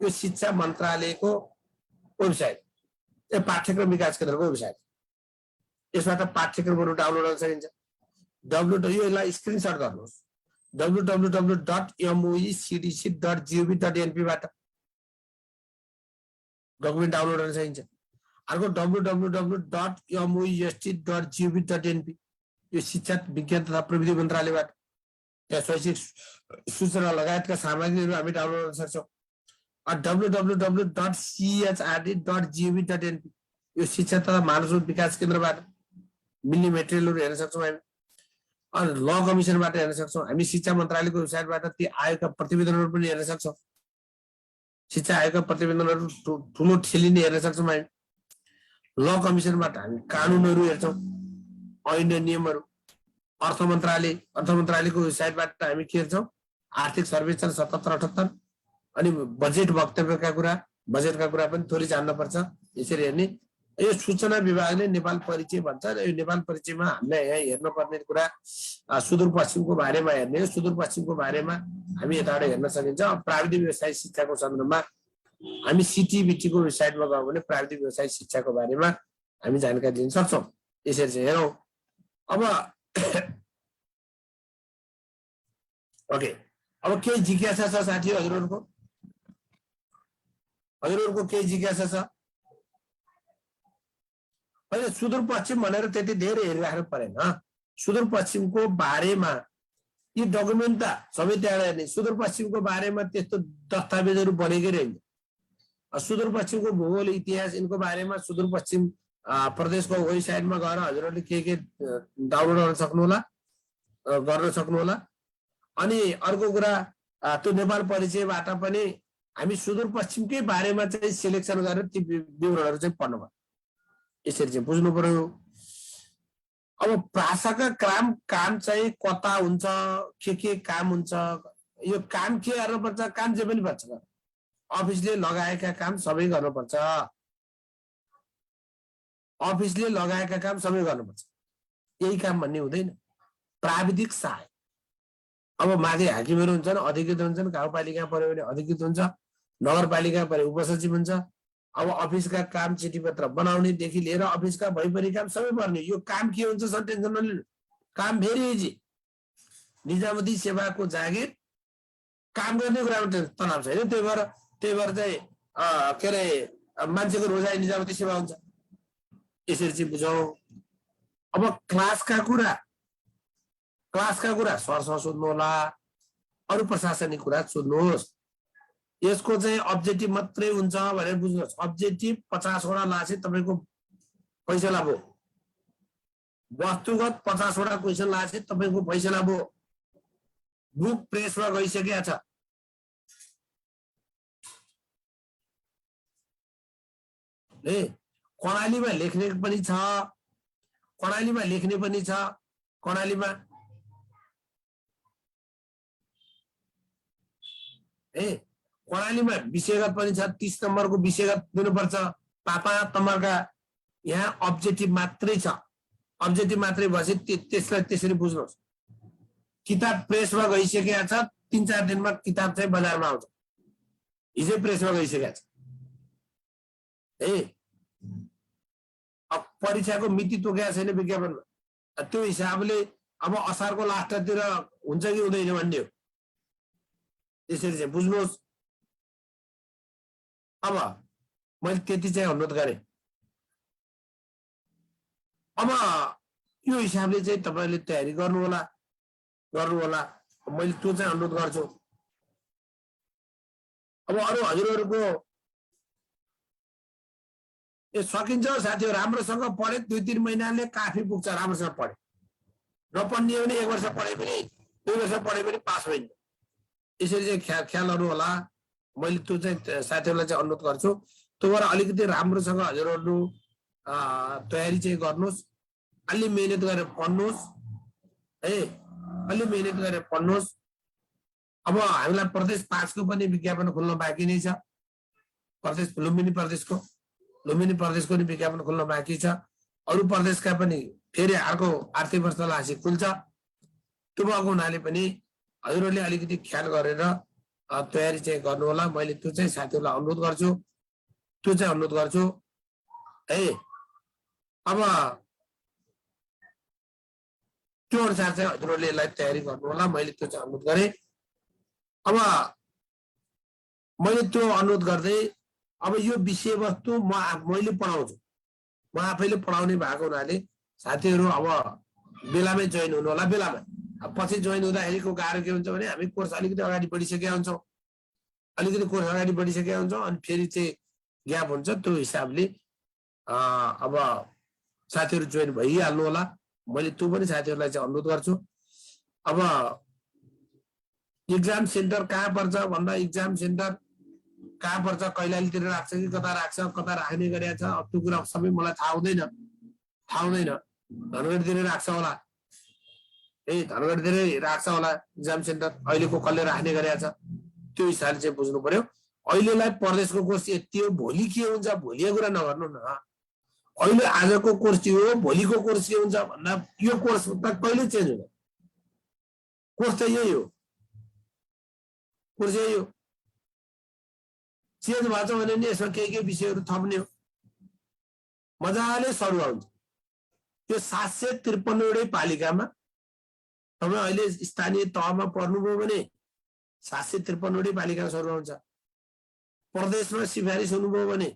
यो शिक्षा मन्त्रालयको वेबसाइट, पाठ्यक्रम विकास केन्द्रको वेबसाइट। यसबाट पाठ्यक्रमहरु डाउनलोड गर्न सकिन्छ। यसलाई स्क्रिनशट गर्नुहोस् www.muecdc.gov.np बाट डकुमेन्ट डाउनलोड गर्न सकिन्छ। अर्को www.muest.gov.np यो शिक्षा विज्ञान तथा प्रविधि मन्त्रालयबाट त्यहाँ शैक्षिक सूचना लगायतका सामग्रीहरू हामी डाउनलोड गर्न सक्छौँ। www.chrd.gov.np यो शिक्षा तथा मानव विकास केन्द्रबाट मिल्ने मेटेरियलहरू हेर्न सक्छौँ हामी। अनि ल कमिसनबाट हेर्न सक्छौँ हामी। शिक्षा मन्त्रालयको वेबसाइटबाट ती आयोगका प्रतिवेदनहरू पनि हेर्न सक्छौँ। शिक्षा आयोगका प्रतिवेदनहरू ठुलो ठेलिने हेर्न सक्छौँ हामी। ल कमिसनबाट हामी कानुनहरू हेर्छौँ, ऐन नियमहरू। अर्थ मन्त्रालयको वेबसाइटबाट हामी के हेर्छौँ, आर्थिक सर्वेक्षण 77-78 अनि बजेट वक्तव्यका कुरा पनि थोरै जान्नुपर्छ। यसरी हेर्ने। यो सूचना विभागले नेपाल परिचय भन्छ र यो नेपाल परिचयमा हामीलाई यहाँ हेर्नुपर्ने कुरा सुदूरपश्चिमको बारेमा हेर्ने हो। सुदूरपश्चिमको बारेमा हामी यताबाट हेर्न सकिन्छ। प्राविधिक व्यवसाय शिक्षाको सन्दर्भमा हामी सिटिबिटीको वेबसाइटमा गयौँ भने प्राविधिक व्यवसाय शिक्षाको बारेमा हामी जानकारी दिन सक्छौँ। यसरी चाहिँ हेरौँ। अब ओके, अब केही जिज्ञासा छ साथी हजुरहरूको केही जिज्ञासा छ? अहिले सुदूरपश्चिम भनेर त्यति धेरै हेरिराख्नु परेन। सुदूरपश्चिमको बारेमा यी डकुमेन्ट त सबै त्यहाँ हेर्ने। सुदूरपश्चिमको बारेमा त्यस्तो दस्तावेजहरू बनेकै रहेन। सुदूरपश्चिमको भूगोल इतिहास यिनको बारेमा सुदूरपश्चिम प्रदेशको वेबसाइटमा गएर हजुरहरूले के डाउनलोड गर्न सक्नुहोला। अनि अर्को कुरा त्यो नेपाल परिचयबाट पनि हामी सुदूरपश्चिमकै बारेमा चाहिँ सिलेक्सन गरेर ती विवरणहरू चाहिँ पढ्नु पर्यो। यसरी चाहिँ बुझ्नु पर्यो। अब भाषाका काम चाहिँ कता हुन्छ, के काम हुन्छ, यो काम के गर्नुपर्छ, काम जे पनि पर्छ। अफिसले लगाएका काम सबै गर्नुपर्छ। यही काम भन्ने हुँदैन। प्राविधिक सहायक, अब माथि हाकिमहरू हुन्छन्, अधिकृत हुन्छन्, गाउँपालिका पर्यो भने अधिकृत हुन्छ, नगरपालिका पर्यो उपसचिव हुन्छ। अब अफिसका काम चिठी पत्र बनाउनेदेखि लिएर अफिसका भइपरि काम सबै पर्ने। यो काम के हुन्छ सर टेन्सन नलिनु, काम भेरी इजी। निजामती सेवाको जागिर काम गर्ने कुरामा तनाव छैन। त्यही भएर चाहिँ के अरे मान्छेको रोजाइ निजामती सेवा हुन्छ। यसरी चाहिँ बुझौँ। अब क्लासका कुरा सरसँग सोध्नु होला, अरू प्रशासनिक कुरा सोध्नुहोस्। यसको चाहिँ अब्जेक्टिभ मात्रै हुन्छ भनेर बुझ्नुहोस्। अब्जेक्टिभ 50 वटा लासे तपाईँको पैसा लाभो। वस्तुगत 50 वटा क्वेसन लासे तपाईँको पैसा लाभो। बुक प्रेसमा गइसकेको छ। कर्णालीमा लेख्ने पनि छ, कर्णालीमा कर्णालीमा विषयगत पनि छ। 30 नम्बरको विषयगत दिनुपर्छ। 5 नम्बरका यहाँ अब्जेक्टिभ मात्रै छ। अब्जेक्टिभ मात्रै भएपछि त्यसलाई त्यसरी बुझ्नुहोस्। किताब प्रेसमा गइसकेको छ। 3-4 दिनमा किताब चाहिँ बजारमा आउँछ। हिजो प्रेसमा गइसकेको छ। अब परीक्षाको मिति तोकेको छैन विज्ञापनमा। त्यो हिसाबले अब असारको लास्टतिर हुन्छ कि हुँदैन भन्ने हो। त्यसरी चाहिँ बुझ्नुहोस्। अब मैले त्यति चाहिँ अनुरोध गरेँ। अब यो हिसाबले चाहिँ तपाईँले तयारी गर्नु होला। मैले त्यो चाहिँ अनुरोध गर्छु। अब अरू हजुरहरूको ए सकिन्छ साथीहरु राम्रोसँग पढे 2-3 महिनाले काफी पुग्छ राम्रोसँग पढे नपढ्ने भने 1 वर्ष पढे पनि 2 वर्ष पढे पनि पास होइन यसरी चाहिँ ख्यालहरु होला मैले त्यो चाहिँ साथीहरुलाई चाहिँ अनुरोध गर्छु त्योबाट अलिकति राम्रोसँग हजुरहरु तयारी चाहिँ गर्नुस् अलि मेहनत गरेर पढ्नुस् है अलि मेहनत गरेर पढ्नुस् अब हामीलाई प्रदेश 5 को पनि विज्ञापन खुल्न बाँकी नै छ प्रदेश लुम्बिनी प्रदेशको नि विज्ञापन खुल्न बाँकी छ अरु प्रदेशका पनि फेरि अर्को आर्थिक वर्ष लासी खुल्छ त्यो भएको हुनाले पनि हजुरहरुले अलिकति ख्याल गरेर तयारी चाहिँ गर्नु होला मैले त्यो चाहिँ साथीहरुलाई अनुरोध गर्छु है अब त्यो अनुसार चाहिँ हजुरहरुले यसलाई तयारी गर्नु होला मैले त्यो चाहिँ अनुरोध गरे अब मैले त्यो अनुरोध गर्दै अब यो विषयवस्तु मैले पढाउँछु म आफैले पढाउने भएको हुनाले साथीहरु अब बेलामै जोइन हुनु होला बेलामा अब पछि जोइन हुँदाखेरिको गाह्रो के हुन्छ भने हामी कोर्स अलिकति अगाडि बढिसकेका हुन्छौं अनि फेरि चाहिँ ग्याप हुन्छ त्यो हिसाबले अब साथीहरु जोइन भइहाल्नु होला मैले त्यो पनि साथीहरुलाई चाहिँ अनुरोध गर्छु अब एक्जाम सेन्टर कहाँ पर्छ भन्दा एक्जाम सेन्टर कहाँ पर्छ कैलालीतिर राख्छ कि कता राख्ने गरेको छ अब त्यो कुरा सबै मलाई थाहा हुँदैन धनगढीतिर राख्छ होला धनगढीतिर राख्छ होला एक्जाम सेन्टर अहिलेको कसले राख्ने गरेको छ त्यो हिसाबले चाहिँ बुझ्नु पर्यो अहिलेलाई प्रदेशको कोर्स यति हो भोलि के हुन्छ भोलिको कुरा नगर्नु न अहिले आजको कोर्स यो हो भोलिको कोर्स के हुन्छ भन्दा यो कोर्स त कहिले चेन्ज हुन्छ कोर्स त यही हो चेन्ज भएको छ भने नि यसमा के विषयहरू थप्ने हो मजाले सरुवा हुन्छ त्यो 753 वटै पालिकामा तपाईं अहिले स्थानीय तहमा पर्नुभयो भने 753 वटै पालिकामा सरुवा हुन्छ प्रदेशमा सिफारिस हुनुभयो भने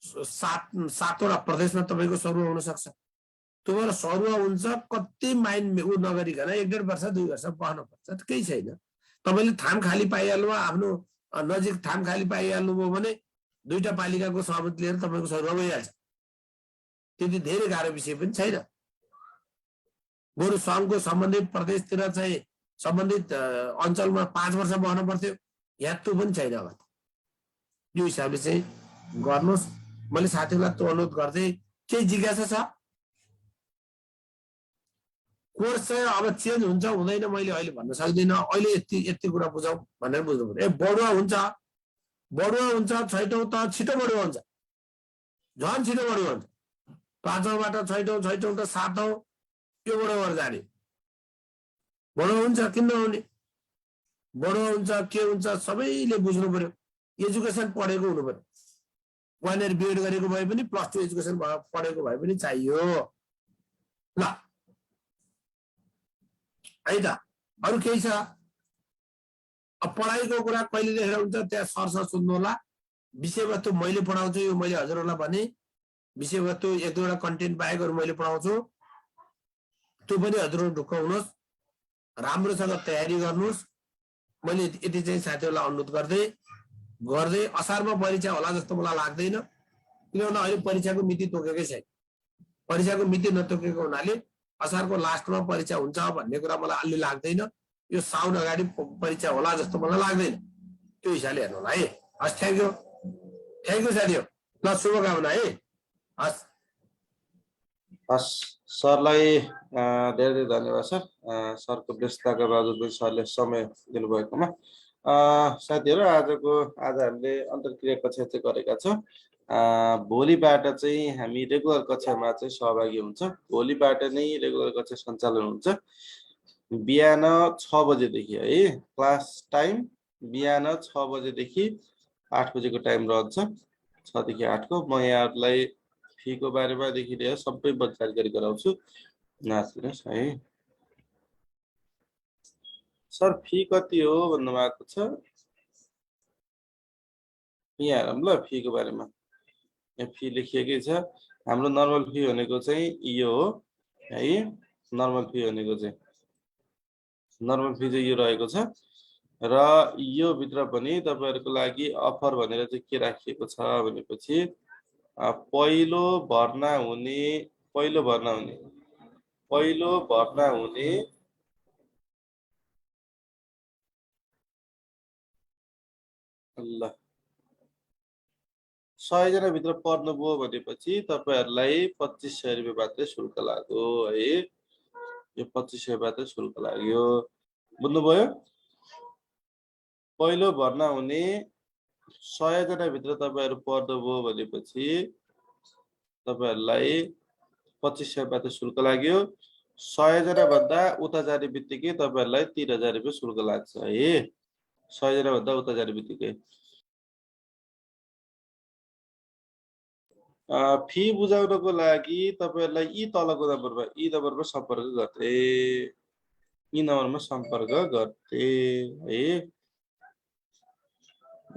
7 वटा प्रदेशमा तपाईको सरुवा हुन सक्छ त्यो भएर सरुवा हुन्छ कति माइन्ड उ नगरिकन 1.5 वर्ष 2 वर्ष बस्नु पर्छ केही छैन तपाईले थाम खाली पाइहाल्नु आफ्नो नजिक थाम खाली पाइहाल्नु भयो भने 2टा पालिकाको सहमति लिएर तपाईको सरुवा भइहाल्छ त्यति धेरै गाह्रो विषय पनि छैन बरु सङ्घको सम्बन्धित प्रदेशतिर चाहिँ सम्बन्धित अञ्चलमा 5 वर्ष बस्नु पर्थ्यो यहाँ त्यो पनि छैन अब यो हिसाबले चाहिँ गर्नुस् मैले साथीहरुलाई त्यो अनुरोध गर्दै के जिज्ञासा छ कोर्स चाहिँ अब चेन्ज हुन्छ हुँदैन मैले अहिले भन्न सक्दिन अहिले यति कुरा बुझाउ भनेर बुझ्नु पर्यो बढुवा हुन्छ छैटौं त छिटो बढुवा हुन्छ झन् छिटो बढुवा हुन्छ 5औँबाट छैटौं त 7औं यो बढुवा जाने बढुवा हुन्छ किन नहुने बढुवा हुन्छ के हुन्छ सबैले बुझ्नु पर्यो एजुकेसन पढेको हुनु पर्यो 1 इयर बीएड गरेको भए पनि +2 एजुकेसन पढेको भए पनि चाहियो ल है त अरु केही छ अब पढाइको कुरा कहिले लेखेर हुन्छ त्यहाँ सरसर सुन्नु होला विषयवस्तु मैले पढाउँछु यो मैले हजुरहरुलाई भने विषयवस्तु 1-2 वटा कन्टेन्ट बाहेकहरु मैले पढाउँछु त्यो पनि हजुरहरु ढुक्क हुनुहोस् राम्रोसँग तयारी गर्नुस् मैले यति चाहिँ साथीहरुलाई अनुरोध गर्दै असारमा परीक्षा होला जस्तो मलाई लाग्दैन किनभने अहिले परीक्षाको मिति तोकेकै छैन परीक्षाको मिति नतोकेको हुनाले असारको लास्टमा परीक्षा हुन्छ भन्ने कुरा मलाई अलि लाग्दैन यो साउन अगाडि परीक्षा होला जस्तो मलाई लाग्दैन त्यो हिसाबले हेर्नु होला है हस् थ्यांक यू साथीहरु ल शुभकामना है हस् सरलाई धेरै धन्यवाद सर सरको व्यस्तताका बावजुद पनि सरले समय दिनुभएकोमा साथीहरु आज हामीले अन्तर्क्रिया कक्षा चाहिँ गरेका छौं भोलिबाट चाहिँ हामी रेगुलर कक्षामा चाहिँ सहभागी हुन्छ भोलिबाट नै रेगुलर कक्षा सञ्चालन हुन्छ बिहान 6 बजेदेखि है क्लास टाइम बिहान 6 बजेदेखि 8 बजेको टाइम रहन्छ 6 देखि 8 को म यहाँहरुलाई फीको बारेमा देखि लिएर सबै जानकारी गराउँछु नाच्दिनुस् है सर फी कति हो भन्नु भएको छ यहाँ हेरौँ ल फीको बारेमा यहाँ फी लेखिएकै छ हाम्रो नर्मल फी भनेको चाहिँ यो हो है नर्मल फी भनेको चाहिँ नर्मल फी चाहिँ यो रहेको छ र यो भित्र पनि तपाईहरुको लागि अफर भनेर चाहिँ के राखिएको छ भनेपछि पहिलो भर्ना हुने पहिलो भर्ना हुने पहिलो भर्ना हुने ल 100 जना भित्र पर्नुभयो भनेपछि तपाईहरुलाई 2500 रुपैयाँ मात्रै शुल्क लाग्यो है। यो 2500 मात्रै शुल्क लाग्यो। बुझ्नुभयो? पहिलो भर्ना हुने 100 जना भित्र तपाईहरु पर्नुभयो भनेपछि तपाईहरुलाई 2500 मात्रै शुल्क लाग्यो। 100 जना भन्दा उता जाने बित्तिकै तपाईहरुलाई 3000 रुपैयाँ शुल्क लाग्छ है। 100 जना भन्दा उता जाने बित्तिकै फी बुझाउनको लागि तपाईहरुलाई यी तलको नम्बरमा सम्पर्क गर्थे। यी नम्बरमा सम्पर्क गर्थे है।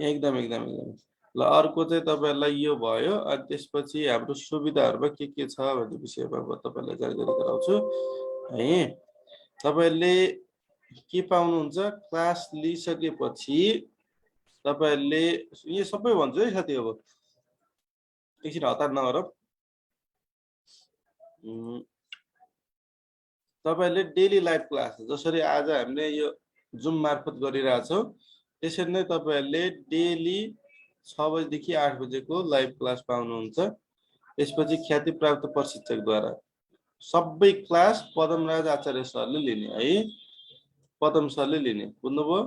एकदम एकदम एकदम ल अर्को चाहिँ तपाईहरुलाई यो भयो। अनि त्यसपछि हाम्रो सुविधाहरुमा के छ भन्ने विषयमा म तपाईहरुलाई जानकारी गराउँछु है। तपाईहरुले के पाउनुहुन्छ क्लास लिइसकेपछि तपाईहरुले यो सबै भन्छु है साथी। अब एकछिन हतार नगरौँ। तपाईहरुले डेली लाइभ क्लास जसरी आज हामीले यो जुम मार्फत गरिरहेछौँ त्यसरी नै तपाईहरुले डेली 6 बजेदेखि 8 बजेको लाइभ क्लास पाउनुहुन्छ। त्यसपछि ख्याति प्राप्त प्रशिक्षकद्वारा सबै क्लास पदमराज आचार्य सरले लिने है। पदम सरले लिने। बुझ्नुभयो?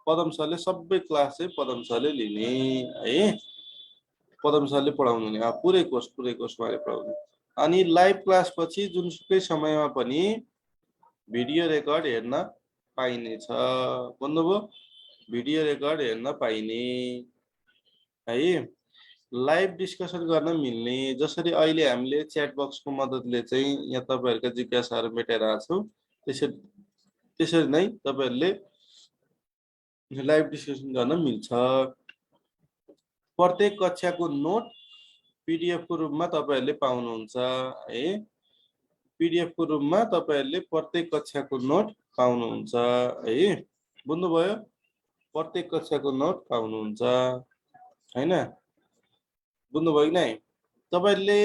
पदम सरले सबै क्लास चाहिँ पदम सरले लिने है। पदम सरले पढाउनु नि पुरै कोर्स उहाँले पढाउनु। अनि लाइभ क्लास पछि जुनसुकै समयमा पनि भिडियो रेकर्ड हेर्न पाइनेछ। बुझ्नुभयो? भिडियो रेकर्ड हेर्न पाइने है। लाइभ डिस्कसन गर्न मिल्ने जसरी अहिले हामीले च्याट बक्सको मद्दतले चाहिँ यहाँ तपाईहरुका जिज्ञासाहरु मेटाइरहेका छौं त्यसरी नै तपाईहरुले लाइभ डिस्कसन गर्न मिल्छ। प्रत्येक कक्षाको नोट पीडीएफ को रूपमा तपाईहरुले पाउनुहुन्छ है। पीडीएफ को रूपमा तपाईहरुले प्रत्येक कक्षाको नोट पाउनुहुन्छ है। बुझ्नुभयो? प्रत्येक कक्षाको नोट पाउनुहुन्छ हैन। बुझ्नुभयो कि नै? तपाईहरुले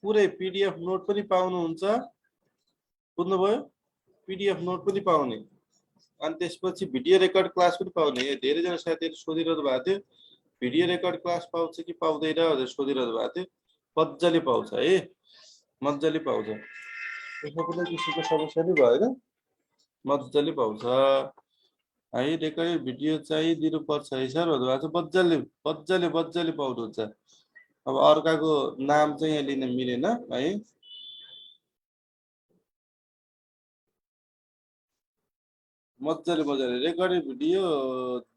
पुरै पीडीएफ नोट पनि पाउनुहुन्छ। बुझ्नुभयो? पीडीएफ नोट पनि पाउने। अनि त्यसपछि भिडियो रेकर्ड क्लास पनि पाउने। धेरै जना साथीहरु सोधिरहनु भएको थियो भिडियो रेकर्ड क्लास पाउँछ कि पाउँदैन भनेर सोधिरहनु भएको थियो। मज्जाले पाउँछ है। मज्जाले पाउँछ। त्यसमा कुनै किसिमको समस्या नै भएन। मज्जाले पाउँछ है। रेकर्डेड भिडियो चाहिँ दिनुपर्छ है सर भन्नुभएको छ। मज्जाले पाउनुहुन्छ। अब अर्काको नाम चाहिँ यहाँ लिन मिलेन है। मज्जाले रेकर्डेड भिडियो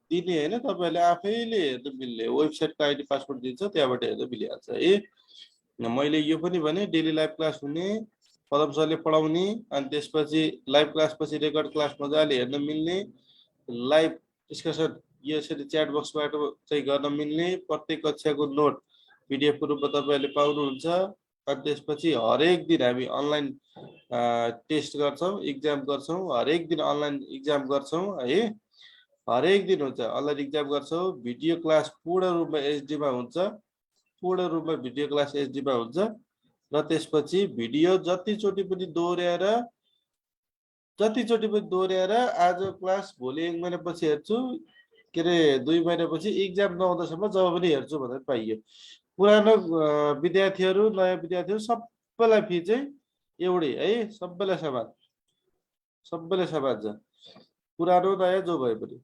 दिने हैन तपाईहरुले आफैले हेर्न मिल्ने वेबसाइटको आईडी पासवर्ड दिन्छ त्यहाँबाट हेर्न मिलिहाल्छ है। मैले यो पनि भने डेली लाइभ क्लास हुने पदम सरले पढाउने अनि त्यसपछि लाइभ क्लास पछि रेकर्ड क्लास मजाले हेर्न मिल्ने लाइभ डिस्कसन यसरी च्याट बक्सबाट चाहिँ गर्न मिल्ने प्रत्येक कक्षाको नोट पीडीएफ को रूपमा तपाईहरुले पाउनुहुन्छ। अनि त्यसपछि हरेक दिन हामी अनलाइन टेस्ट गर्छौं एक्जाम गर्छौं। हरेक दिन अनलाइन एक्जाम गर्छौं है। हरेक दिन हुन्छ अनलाइन एक्जाम गर्छौं। भिडियो क्लास पूर्ण रूपमा एचडी मा हुन्छ। पूर्ण रूपमा भिडियो क्लास एचडी मा हुन्छ र त्यसपछि भिडियो जतिचोटि पनि दोहोर्याएर आज क्लास भोलि 1 महिनापछि हेर्छु के रे 2 महिनापछि एक्जाम नआउँदासम्म जब पनि हेर्छु भनेर पाइयो। पुरानो विद्यार्थीहरु नयाँ विद्यार्थीहरु सबैलाई फी चाहिँ एउटै है। सबैलाई समान छ। पुरानो नयाँ जो भए पनि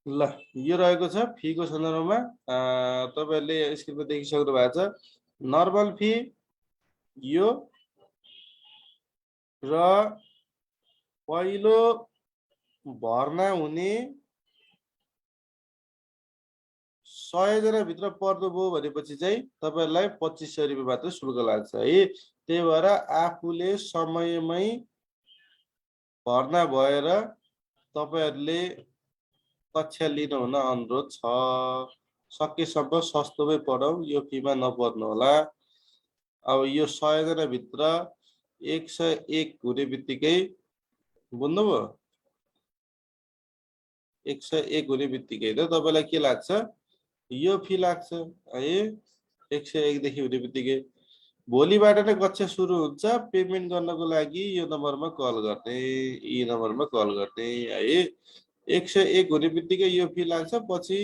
ल यो रहेको छ फीको सन्दर्भमा। तपाईहरुले स्क्रिनमा देखिसक्नु भएको छ नर्मल फी यो र पहिलो भर्ना हुने 100 जना भित्र पर्नुभयो भनेपछि चाहिँ तपाईहरुलाई 2500 रुपैयाँ मात्र शुल्क लाग्छ है। त्यही भएर आफूले समयमै भर्ना भएर तपाईहरुले कक्षा लिन हुन अनुरोध छ। सकेसम्म सस्तोमै पढाउ यो फीमा नपर्नु होला। अब यो 100 जना भित्र 101 हुने बित्तिकै बुझ्नुभयो 101 हुने बित्तिकै त तपाईँलाई के लाग्छ यो फी लाग्छ है 101 देखि हुने बित्तिकै भोलिबाट नै कक्षा सुरु हुन्छ पेमेन्ट गर्नको लागि यो नम्बरमा कल गर्ने यी नम्बरमा कल गर्ने है 101 हुने बित्तिकै यो फी लाग्छ पछि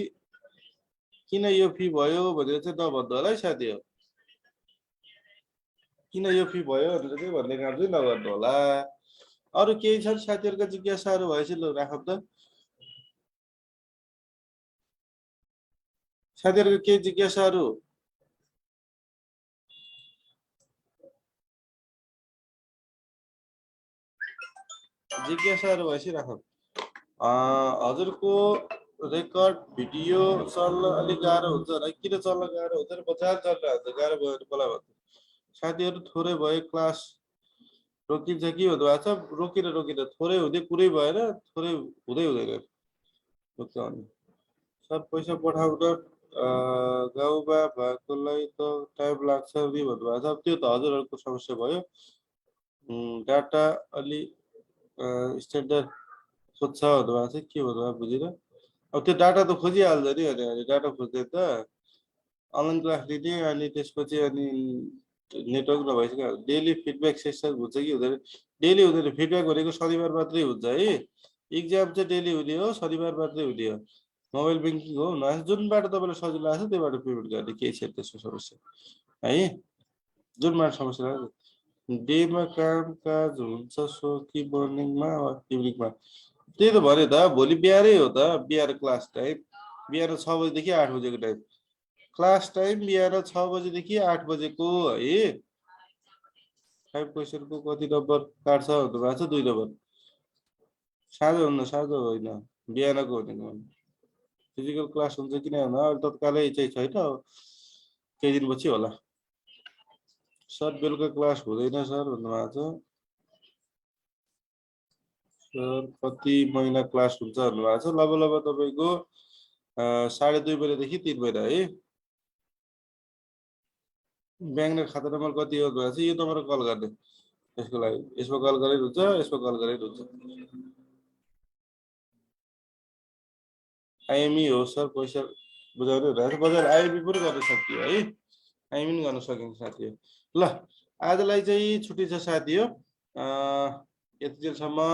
किन यो फी भयो भनेर चाहिँ नभन्नु होला है साथी हो किन यो फी भयो भनेर चाहिँ भन्ने काम चाहिँ नगर्नु होला अरू केही छन् साथीहरुका जिज्ञासाहरू भएपछि ल राखौँ त साथीहरुको केही जिज्ञासाहरू भएपछि राखौँ हजुरको रेकर्ड भिडियो चल्न अलिक गाह्रो हुन्छ होला किन चल्न गाह्रो हुन्छ बजार चल्न हुन्छ गाह्रो भयो भने मलाई भन्नु साथीहरु थोरै भयो क्लास रोकिन्छ कि भन्नु भएको छ रोकिन थोरै हुँदै पुरै भएर थोरै हुँदै हुँदैन सर पैसा पठाउन गाउँमा भएकोलाई त टाइम लाग्छ नि भन्नु भएको छ त्यो त हजुरहरूको समस्या भयो डाटा अलि स्ट्यान्डर्ड खोज्छ भन्नु भएको छ के भन्नु भएको बुझिन अब त्यो डाटा त खोजिहाल्छ नि अनि डाटा खोज्दै त अनलाइन क्लास लिने अनि त्यसपछि अनि नेटवर्क नभइसक्यो डेली फिडब्याक सेसन हुन्छ कि हुँदैन डेली हुँदैन फिडब्याक भनेको शनिबार मात्रै हुन्छ है इक्जाम चाहिँ डेली हुने हो शनिबार मात्रै हुने हो मोबाइल ब्याङ्किङ हो जुनबाट तपाईँलाई सजिलो लाग्छ त्यहीबाट पेमेन्ट गर्ने केही छैन त्यसको समस्या है जुनबाट समस्या लाग्छ डेमा कामकाज हुन्छ सो कि मर्निङमा वा इभिनिङमा त्यही त भने त भोलि बिहारै हो त बिहार क्लास टाइम बिहान 6 बजेदेखि 8 बजेको टाइम क्लास टाइम बिहान 6 बजेदेखि 8 बजेको है 5 क्वेसनको कति नम्बर काट्छ भन्नु भएको छ 2 नम्बर साँझ होइन बिहानको भनेको फिजिकल क्लास हुन्छ कि नै होला तत्कालै चाहिँ छैन केही दिनपछि होला सर बेलुका क्लास हुँदैन सर भन्नु भएको छ सर कति महिना क्लास हुन्छ भन्नु भएको छ लगभग तपाईको 2.5 महिनादेखि 3 महिना है ब्याङ्क खाता नम्बर कति हो भनेको छ यो नम्बरमा कल गर्ने यसको लागि यसमा कल गरेर हुन्छ यसमा कल गरेर हुन्छ आइएमई हो सर पैसा बुझाउने हुँदैन बजार आइएमई पनि गर्न सकियो है आइएमई पनि गर्न सकिन्छ साथी हो ल आजलाई चाहिँ छुट्टी छ साथी हो यतिजेलसम्म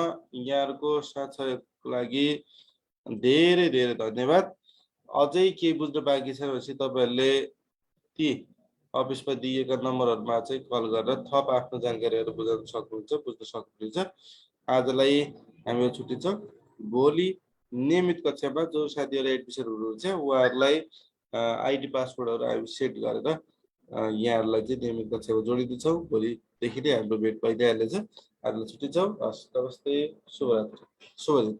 यहाँहरुको साथ सहयोगको लागि धेरै धेरै धन्यवाद अझै के बुझ्न बाँकी छ भनेपछि तपाईहरुले ती अफिसमा दिएका नम्बरहरुमा चाहिँ कल गरेर थप आफ्नो जानकारीहरु बुझ्न सक्नुहुन्छ आजलाई हामी छुट्टी छ भोलि नियमित कक्षामा जो साथीहरु एडमिसन हुनुहुन्छ उहाँहरुलाई आईडी पासवर्डहरु हामी सेट गरेर यहाँहरुलाई चाहिँ नियमित कक्षामा जोडिदिन्छौँ भोलिदेखि नै हाम्रो भेट भइहाल्नेछ आजलाई छुट्टी छ नमस्ते शुभरात्री शुभ दिन